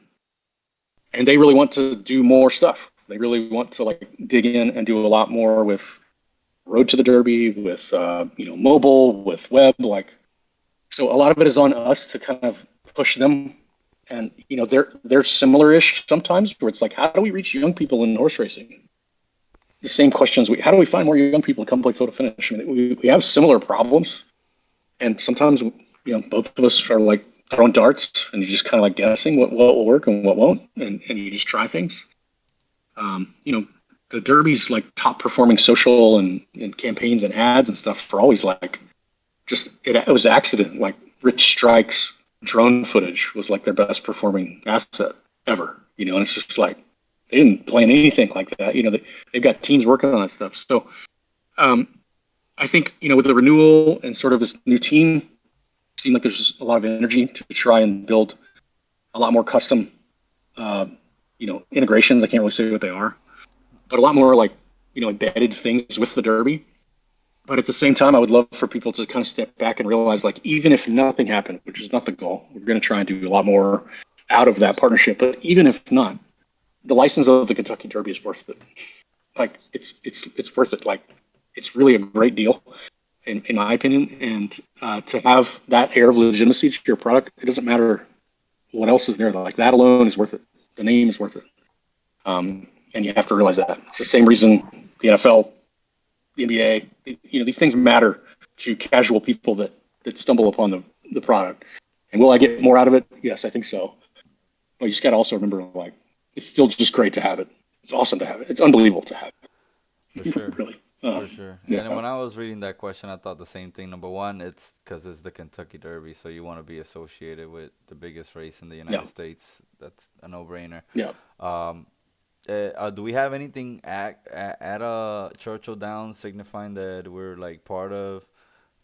they really want to do more stuff. They really want to like dig in and do a lot more with Road to the Derby, with mobile, with web. Like, so a lot of it is on us to kind of push them. And they're similar-ish sometimes, where it's like, how do we reach young people in horse racing? The same questions. How do we find more young people to come play photo finish? I mean, we have similar problems, and sometimes both of us are like throwing darts, and you're just kind of like guessing what will work and what won't, and you just try things. The Derby's like top performing social and campaigns and ads and stuff are always like just it was accident. Like Rich Strike's drone footage was like their best performing asset ever. And it's just like they didn't plan anything like that. They've got teams working on that stuff. So I think with the renewal and sort of this new team, it seemed like there's a lot of energy to try and build a lot more custom integrations. I can't really say what they are, but a lot more like embedded things with the Derby. But at the same time, I would love for people to kind of step back and realize, like, even if nothing happened, which is not the goal, we're going to try and do a lot more out of that partnership. But even if not, the license of the Kentucky Derby is worth it. Like, it's worth it. Like, it's really a great deal, in my opinion. And to have that air of legitimacy to your product, it doesn't matter what else is there. Like, that alone is worth it. The name is worth it. And you have to realize that. It's the same reason the NFL, the NBA, these things matter to casual people that stumble upon the product. And will I get more out of it? Yes, I think so. But you just got to also remember, like, it's still just great to have it. It's awesome to have it. It's unbelievable to have it. For sure. Really. For sure. Yeah. And when I was reading that question, I thought the same thing. Number one, it's because it's the Kentucky Derby, so you want to be associated with the biggest race in the United States. That's a no-brainer. Yeah. Do we have anything at Churchill Downs signifying that we're like part of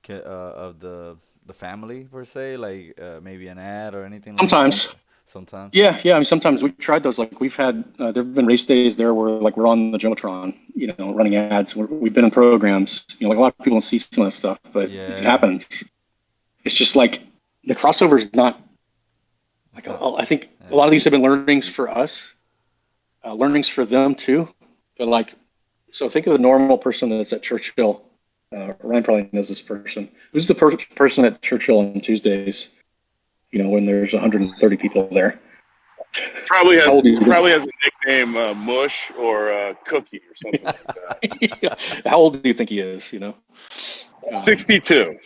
the family per se? Like maybe an ad or anything like Sometimes. that? Sometimes. Yeah. I mean, sometimes we've tried those. Like we've had, there've been race days there where like we're on the Jumbotron, running ads. We've been in programs. Like a lot of people don't see some of that stuff, but it happens. It's just like the crossover is not. Like I think a lot of these have been learnings for us, learnings for them too. But like, so think of the normal person that's at Churchill. Ryan probably knows this person. Who's the person at Churchill on Tuesdays? When there's 130 people there. Probably has a nickname, Mush or Cookie or something like that. Yeah. How old do you think he is? 62.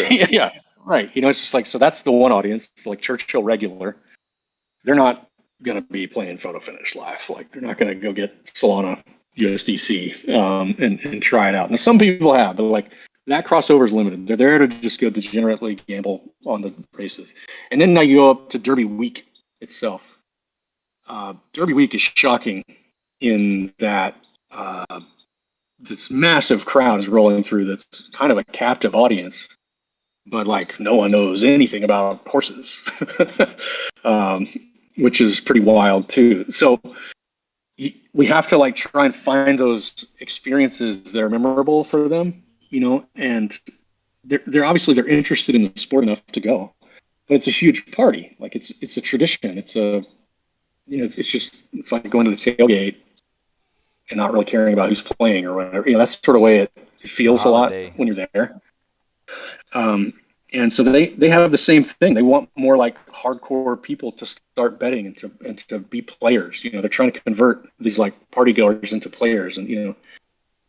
Yeah, right. It's just like, so that's the one audience. It's like Churchill regular. They're not going to be playing photo finish live. Like they're not going to go get Solana USDC and try it out. Now some people have, but like that crossover is limited. They're there to just go degenerately gamble on the races. And then now you go up to Derby week itself. Derby week is shocking in that this massive crowd is rolling through that's kind of a captive audience, but like no one knows anything about horses, which is pretty wild too. So we have to like try and find those experiences that are memorable for them. And they're obviously they're interested in the sport enough to go, but it's a huge party. Like it's a tradition. It's it's like going to the tailgate and not really caring about who's playing or whatever. That's sort of way it feels a lot when you're there. And so they have the same thing. They want more like hardcore people to start betting and to be players. They're trying to convert these like party goers into players, and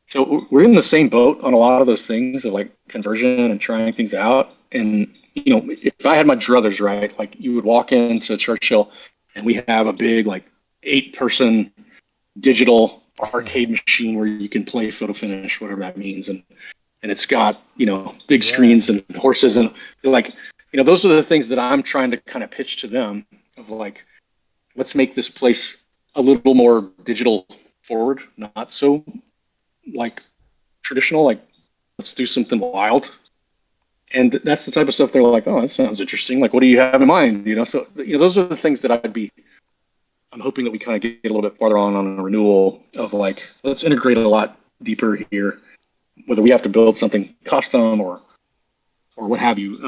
so we're in the same boat on a lot of those things of like conversion and trying things out. And if I had my druthers right, like you would walk into Churchill, and we have a big like 8-person digital arcade machine where you can play photo finish, whatever that means, and it's got big screens and horses, and like those are the things that I'm trying to kind of pitch to them of like, let's make this place a little more digital forward, not so like traditional, like let's do something wild. And that's the type of stuff they're like, oh, that sounds interesting, like what do you have in mind? So those are the things that I'm hoping that we kind of get a little bit farther on a renewal of like, let's integrate a lot deeper here, whether we have to build something custom or what have you.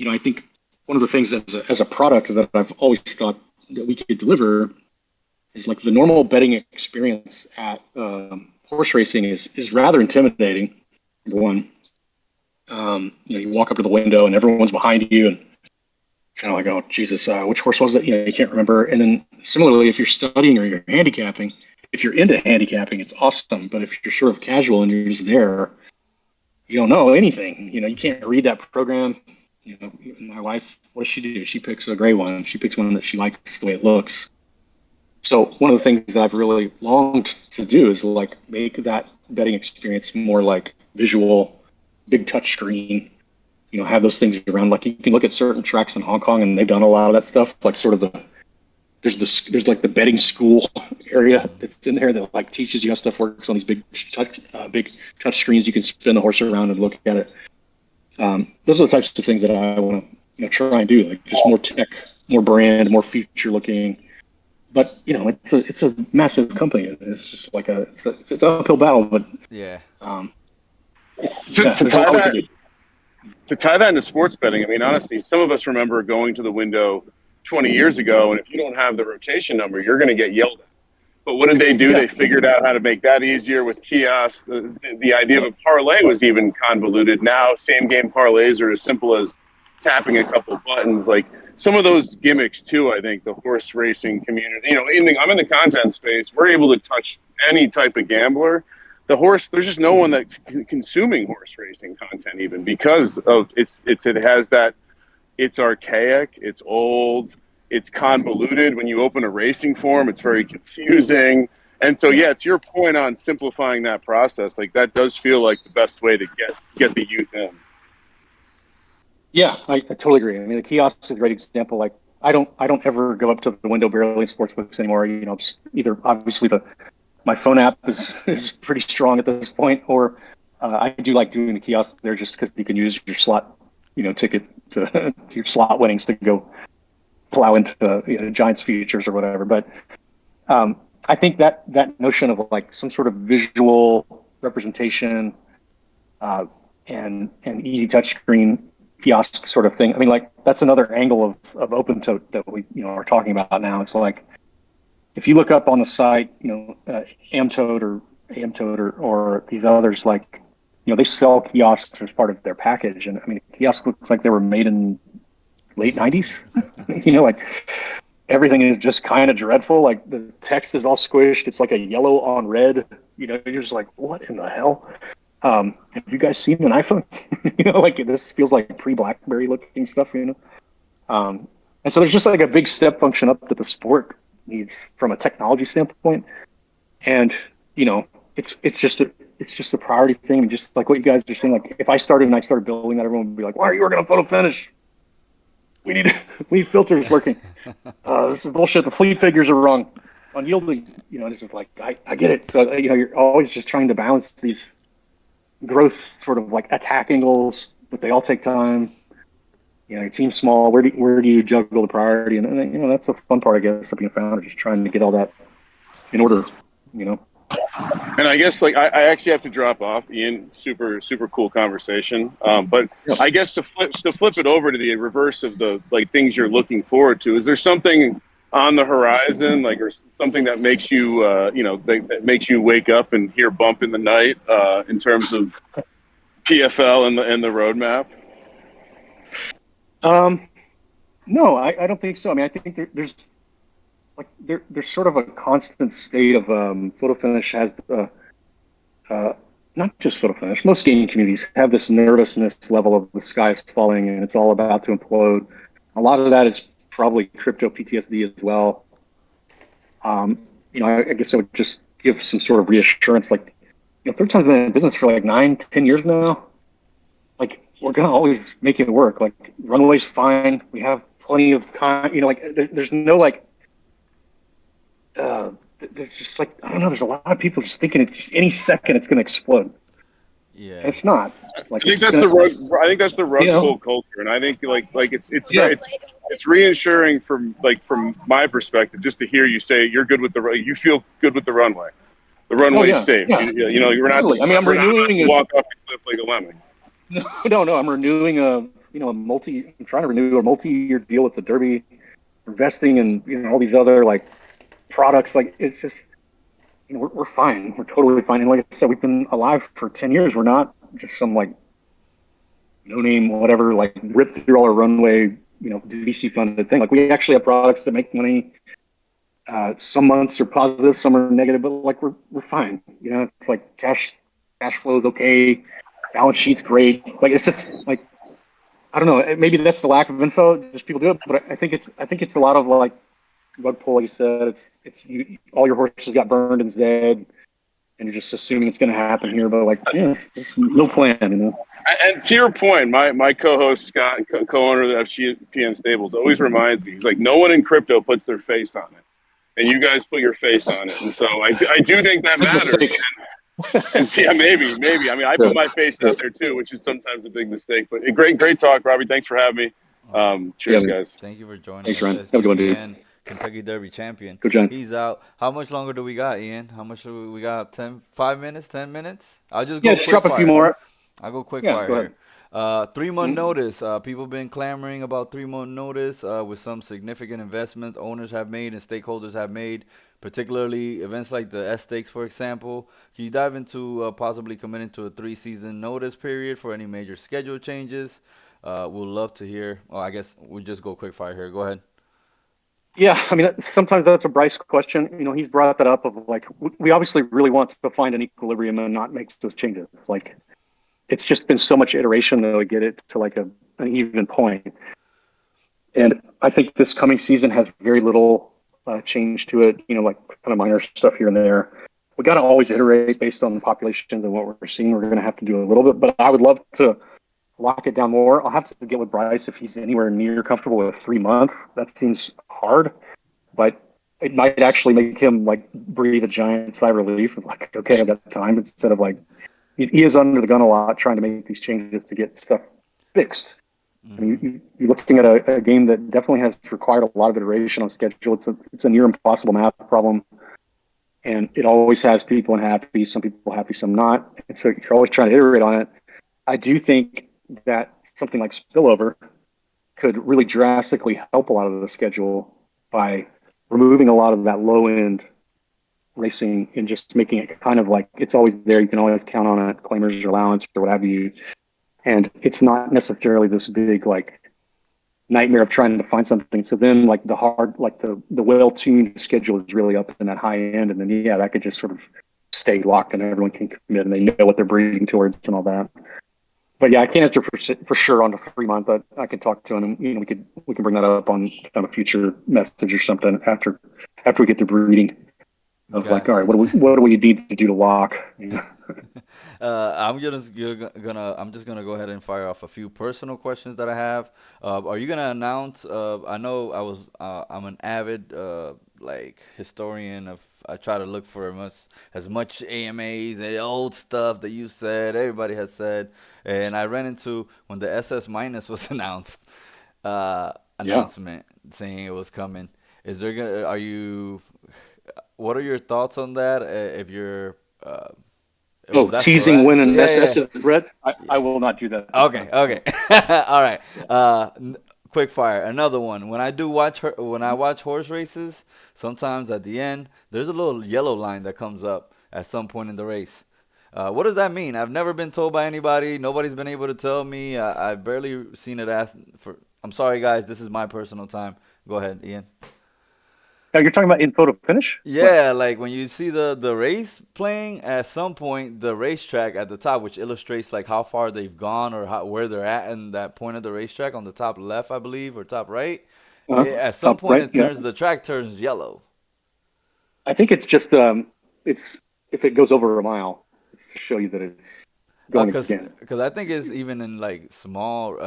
I think one of the things as a product that I've always thought that we could deliver is like the normal betting experience at horse racing is rather intimidating. Number one, you walk up to the window and everyone's behind you and kind of like, oh Jesus, which horse was it? You can't remember. And then similarly, if you're studying or you're handicapping, if you're into handicapping, it's awesome. But if you're sort of casual and you're just there, you don't know anything. You can't read that program. My wife, what does she do? She picks a gray one. She picks one that she likes the way it looks. So one of the things that I've really longed to do is like make that betting experience more like visual, big touch screen. Have those things around. Like you can look at certain tracks in Hong Kong, and they've done a lot of that stuff. Like sort of there's like the betting school area that's in there that like teaches you how stuff works on these big touch screens. You can spin the horse around and look at it. Those are the types of things that I want to try and do, like just more tech, more brand, more future looking. But it's a massive company. It's just like it's an uphill battle. But yeah. To tie that into sports betting, I mean, honestly, some of us remember going to the window 20 years ago, and if you don't have the rotation number, you're going to get yelled at. But what did they do? They figured out how to make that easier with kiosks. The idea of a parlay was even convoluted. Now, same game parlays are as simple as tapping a couple buttons. Like some of those gimmicks too, I think the horse racing community, I'm in the content space. We're able to touch any type of gambler. There's just no one that's consuming horse racing content even because of it has that, it's archaic, it's old, it's convoluted. When you open a racing form, it's very confusing. And so, yeah, to your point on simplifying that process, like that does feel like the best way to get the youth in. Yeah, I totally agree. I mean, the kiosk is a great example. Like I don't ever go up to the window barely in sports books anymore. Just either obviously my phone app is pretty strong at this point, or I do like doing the kiosk there just because you can use your slot, ticket to your slot winnings to go plow into Giants futures or whatever. But I think that notion of like some sort of visual representation and easy touchscreen kiosk sort of thing. I mean, like that's another angle of open tote that we are talking about now. It's like if you look up on the site, Amtote or these others, like they sell kiosks as part of their package, and I mean, kiosks looks like they were made in late '90s. Like everything is just kind of dreadful. Like the text is all squished. It's like a yellow on red. You're just like, what in the hell? Have you guys seen an iPhone? Like this feels like pre-BlackBerry looking stuff. And so there's just like a big step function up that the sport needs from a technology standpoint, and it's just a priority thing. And just like what you guys are saying, like if I started building that, everyone would be like, why are you working on photo finish? We need filters working. This is bullshit. The fleet figures are wrong on yielding. It's just like I get it. So you're always just trying to balance these growth sort of like attack angles, but they all take time. Your team's small. Where do you juggle the priority? And that's the fun part, I guess, of being a founder, just trying to get all that in order. And I guess like I actually have to drop off, Ian. Super cool conversation. But I guess to flip it over to the reverse of the like things you're looking forward to. Is there something on the horizon, like, or something that makes you that makes you wake up and hear bump in the night in terms of PFL and the roadmap? Um, no, I don't think so. I mean, I think there's sort of a constant state of photo finish has uh, not just photo finish. Most gaming communities have this nervousness level of the sky is falling and it's all about to implode. A lot of that is probably crypto PTSD as well. I guess I would just give some sort of reassurance, like, third time's been in business for like 9, 10 years now. Like, we're gonna always make it work. Like, runway's fine. We have plenty of time. Like, there's no like, uh, there's just like, I don't know. There's a lot of people just thinking it's just any second it's gonna explode, and Yeah. it's not. I Like, think it's that's the gonna, rug. I think that's the you rug know, pull culture, and I think like yeah. it's reassuring from my perspective just to hear you say you're good with you feel good with the runway. The Oh runway's yeah, safe. yeah, You're not totally. I mean, I'm we're not about renewing to a walk off the cliff like a lemming. no. I'm renewing I'm trying to renew a multi-year deal with the Derby, investing in all these other like products. Like, it's just we're fine. We're totally fine. And like I said, we've been alive for 10 years. We're not just some like no name whatever like rip through all our runway VC funded thing. Like, we actually have products that make money. Some months are positive, some are negative, but like we're fine. It's like cash flow is okay, balance sheet's great. Like, it's just like, I don't know. Maybe that's the lack of info. Just people do it, but I think it's a lot of like rug pull. Like you said, all your horses got burned and dead, and you're just assuming it's going to happen here. But like, yeah, there's no plan. And to your point, my co-host Scott, co-owner of the FGPN Stables, always reminds me. He's like, no one in crypto puts their face on it, and you guys put your face on it, and so I do think that Big matters. mistake. And yeah, maybe. I mean, I Yeah, put my face yeah, out there too, which is sometimes a big mistake. But great talk, Robbie. Thanks for having me. All right. yeah, Cheers, man. guys. Thank you for joining Thanks, us, Ryan. Have a good one, dude. SGPN Kentucky Derby champion. Go, John. He's out. How much longer do we got, Ian? How much do we got? 10, 5 minutes, 10 minutes? I'll just Yeah, go just quick drop a few fire. more. I'll go quick Yeah, fire go ahead. here. 3 month Mhm. notice. People been clamoring about 3 month notice with some significant investment owners have made and stakeholders have made, particularly events like the S Stakes, for example. Can you dive into possibly committing to a 3 season notice period for any major schedule changes? We'll love to hear. Oh, I guess we just go quick fire here. Go ahead. Yeah, I mean, sometimes that's a Bryce question. He's brought that up of like, we obviously really want to find an equilibrium and not make those changes. Like, it's just been so much iteration to get it to like an even point. And I think this coming season has very little change to it, like kind of minor stuff here and there. We got to always iterate based on the populations and what we're seeing. We're going to have to do a little bit, but I would love to lock it down more. I'll have to get with Bryce if he's anywhere near comfortable with 3 months. That seems hard, but it might actually make him like breathe a giant sigh of relief of like, okay, I've got time, instead of like, he is under the gun a lot trying to make these changes to get stuff fixed. I Hmm. mean, you're looking at a game that definitely has required a lot of iteration on schedule. It's a near impossible math problem, and it always has people unhappy. Some people happy, some not. And so you're always trying to iterate on it. I do think that something like spillover could really drastically help a lot of the schedule by removing a lot of that low end racing and just making it kind of like it's always there. You can always count on it, claimers or allowance or what have you. And it's not necessarily this big like nightmare of trying to find something. So then like the well tuned schedule is really up in that high end, and then yeah, that could just sort of stay locked and everyone can commit and they know what they're breeding towards and all that. But yeah, I can't answer for sure on the 3 month, but I could talk to him, and we can bring that up on kind of a future message or something after we get through breeding of like, all right, Gotcha. what do we need to do to lock? I'm just gonna go ahead and fire off a few personal questions that I have. Are you gonna announce? I know I'm an avid like historian of. I try to look for as much AMAs and old stuff that you said, everybody has said, and I ran into when the SS minus was announced, Yeah. announcement saying it was coming. Is there gonna? Are you? What are your thoughts on that? If you're Oh, was that teasing sporadic? when an Yeah, SS yeah. is bred? Yeah. I will not do that this Okay, time. okay. No. All right. Yeah. Quick fire. Another one. When I watch horse races, sometimes at the end there's a little yellow line that comes up at some point in the race. What does that mean? I've never been told by anybody. Nobody's been able to tell me. I've barely seen it asked for. I'm sorry, guys. This is my personal time. Go ahead, Ian. Now you're talking about in photo finish? What? Yeah, like when you see the race playing, at some point the racetrack at the top, which illustrates like how far they've gone or where they're at in that point of the racetrack on the top left, I believe, or top right. At some Top point, right? it Yeah. turns the track turns yellow. I think it's just it's if it goes over a mile, it's to show you that it's going Cause, again. cause I think it's even in like small.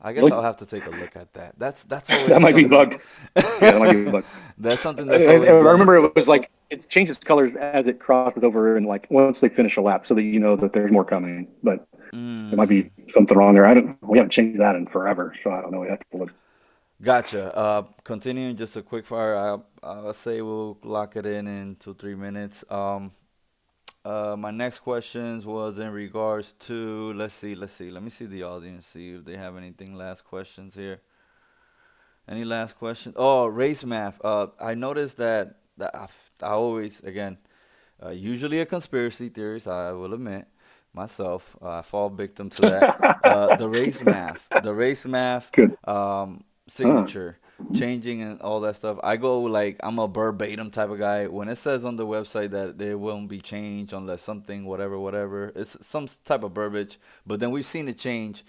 I guess I'll Really? have to take a look at that. That's That always might be something. bugged. Yeah, that might be bugged. That's something I, that's I always been. remember it was like it changes colors as it crosses over, and like once they finish a lap, so that you know that there's more coming. But there might be Mm, something wrong there. I don't. We haven't changed that in forever, so I don't know. We have to look. gotcha. Continuing just a quick fire. I'll say we'll lock it in 2 3 minutes. My next questions was in regards to let's see. Let me see the audience, see if they have anything last questions here. Any last questions? Oh, race math. I noticed that I always again usually a conspiracy theorist. I will admit myself. I fall victim to that. The race math Good. Huh. signature changing and all that stuff. I go like I'm a verbatim type of guy. When it says on the website that it won't be changed unless something whatever, it's some type of verbiage. But then we've seen it change.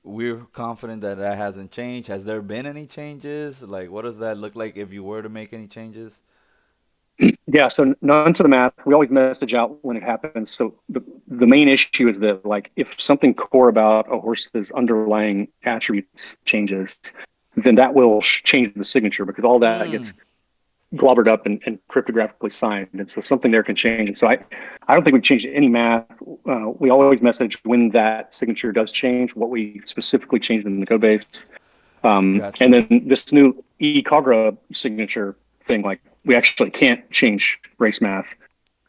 We're confident that that hasn't changed. Has there been any changes? Like, what does that look like if you were to make any changes? Yeah, so none to the math. We always message out when it happens. So the main issue is that like if something core about a horse's underlying attributes changes, then that will change the signature because all that Mm, gets globbered up and cryptographically signed. And so something there can change. And so I don't think we've changed any math. We always message when that signature does change, what we specifically changed in the code base. And gotcha. then this new e-Cogra signature thing, like we actually can't change race math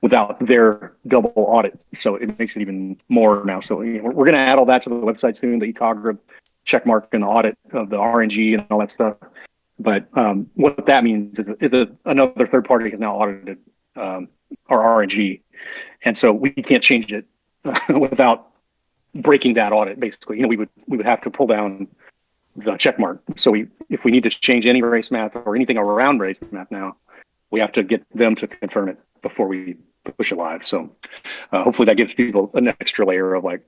without their double audit. So it makes it even more now. So we're going to add all that to the website soon, the e-Cogra check mark and the audit of the RNG and all that stuff. But what that means is that another third party has now audited our RNG. And so we can't change it without breaking that audit, basically. We would have to pull down the check mark. So if we need to change any race math or anything around race math now, we have to get them to confirm it before we push it live. So hopefully that gives people an extra layer of like,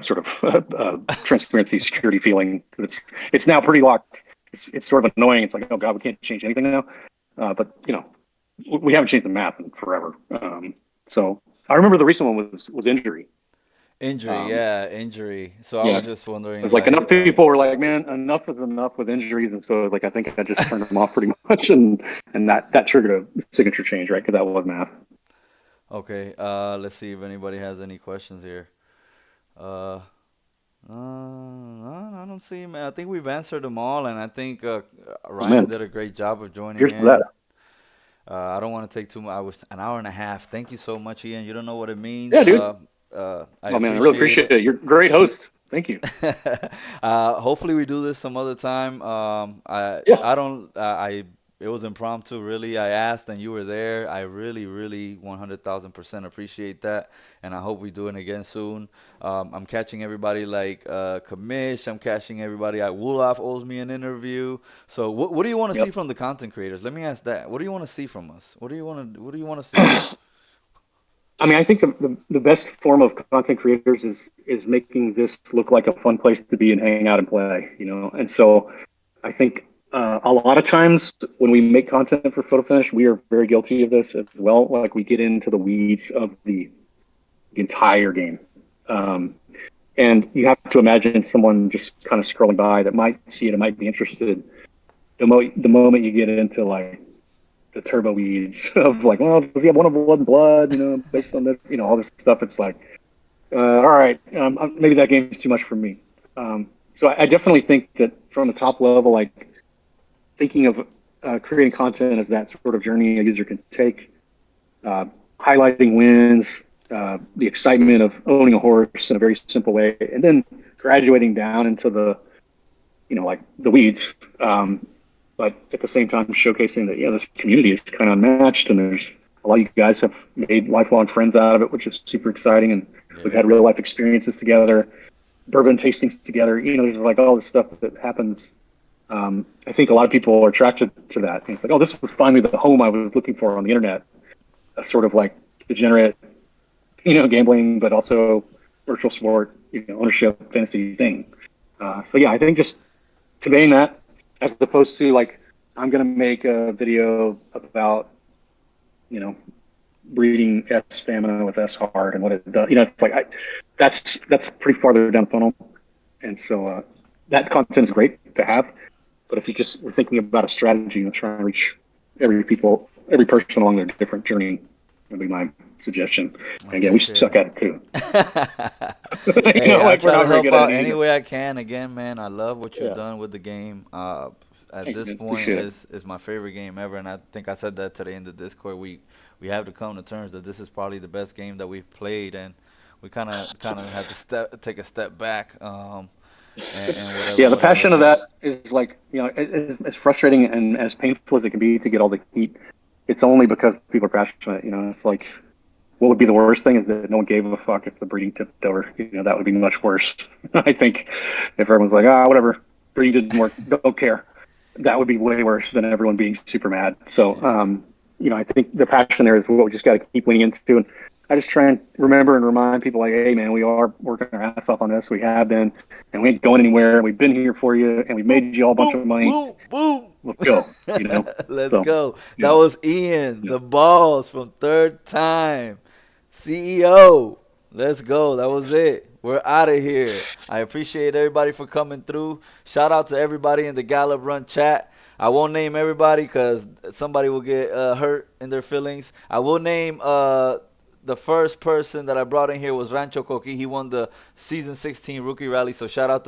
sort of transparency, security feeling. It's now pretty locked. It's sort of annoying. It's like, oh God, we can't change anything now. But we haven't changed the math in forever. So I remember the recent one was injury. Injury, Um, yeah, injury. So I yeah, was just it's wondering, like like, enough people were like, man, enough is enough with injuries, and so like I think I just turned them off pretty much, and that triggered a signature change, right? Because that was math. okay, let's see if anybody has any questions here. Uh, no, I don't see, man. I think we've answered them all, and I think Oh Ryan man, did a great job of joining here's that. in. I don't want to take too much. I was an hour and a half. Thank you so much, Ian. You don't know what it means. Yeah, dude. I Oh man, I really appreciate appreciate it. it. You're a great host. Thank you. Hopefully we do this some other time. Yeah. I don't I it was impromptu really. I asked and you were there. I really 100,000% appreciate that, and I hope we do it again soon. I'm catching everybody like Kamish. I'm catching everybody. Wolof owes me an interview. So what do you want to see Yep. from the content creators? Let me ask that. What do you want to see from us? What do you want us to do? I mean, I think the best form of content creators is making this look like a fun place to be and hang out and play, And so I think a lot of times when we make content for Photo Finish, we are very guilty of this as well. Like we get into the weeds of the entire game. Um, and you have to imagine someone just kind of scrolling by that might see it and might be interested. The moment you get into like the turbo weeds of like, well, does he have one of blood and blood, based on this, all this stuff. It's like, all right, maybe that game is too much for me. So I definitely think that from the top level, like thinking of creating content as that sort of journey a user can take, uh, highlighting wins, the excitement of owning a horse in a very simple way, and then graduating down into like the weeds. But at the same time, showcasing that, this community is kind of unmatched, and there's a lot of you guys have made lifelong friends out of it, which is super exciting. And we've Yeah. had real life experiences together. bourbon tastings together. There's like all this stuff that happens. I think a lot of people are attracted to that. And it's like, oh, this was finally the home I was looking for on the internet. A sort of like degenerate, gambling, but also virtual sport, ownership, fantasy thing. So yeah, I think just conveying that as opposed to like, I'm going to make a video about, breeding S stamina with S hard and what it does. It's like that's pretty farther down the funnel. And so that content is great to have. But if you just were thinking about a strategy and trying to reach every person along their different journey, would be my suggestion. And again, we suck at it too. Hey, I like we're try to not very help good out at it any either. way I can. Again, man, I love what you've Yeah. done with the game. At Thank you, this man. point, Appreciate it. is my favorite game ever, and I think I said that today in the Discord. We have to come to terms that this is probably the best game that we've played, and we kind of had to take a step back, and Yeah, the whatever. passion of But that is like, as frustrating and as painful as it can be to get all the heat, it's only because people are passionate. It's like, what would be the worst thing is that no one gave a fuck if the breeding tipped over. That would be much worse. I think if everyone's like, whatever, breeding didn't work, don't care. That would be way worse than everyone being super mad. So, yeah, I think the passion there is what we just got to keep leaning into. And I just try and remember and remind people like, hey, man, we are working our ass off on this. We have been, and we ain't going anywhere. We've been here for you, and we boom, made you all a bunch boom, of money. boom, boom. Let's go. Let's So, go. That yeah, was Ian, yeah. the boss from Third Time, CEO. Let's go. That was it. We're out of here. I appreciate everybody for coming through. Shout out to everybody in the Gallop Run chat. I won't name everybody because somebody will get hurt in their feelings. I will name the first person that I brought in here was Rancho Coqui. He won the season 16 rookie rally. So shout out to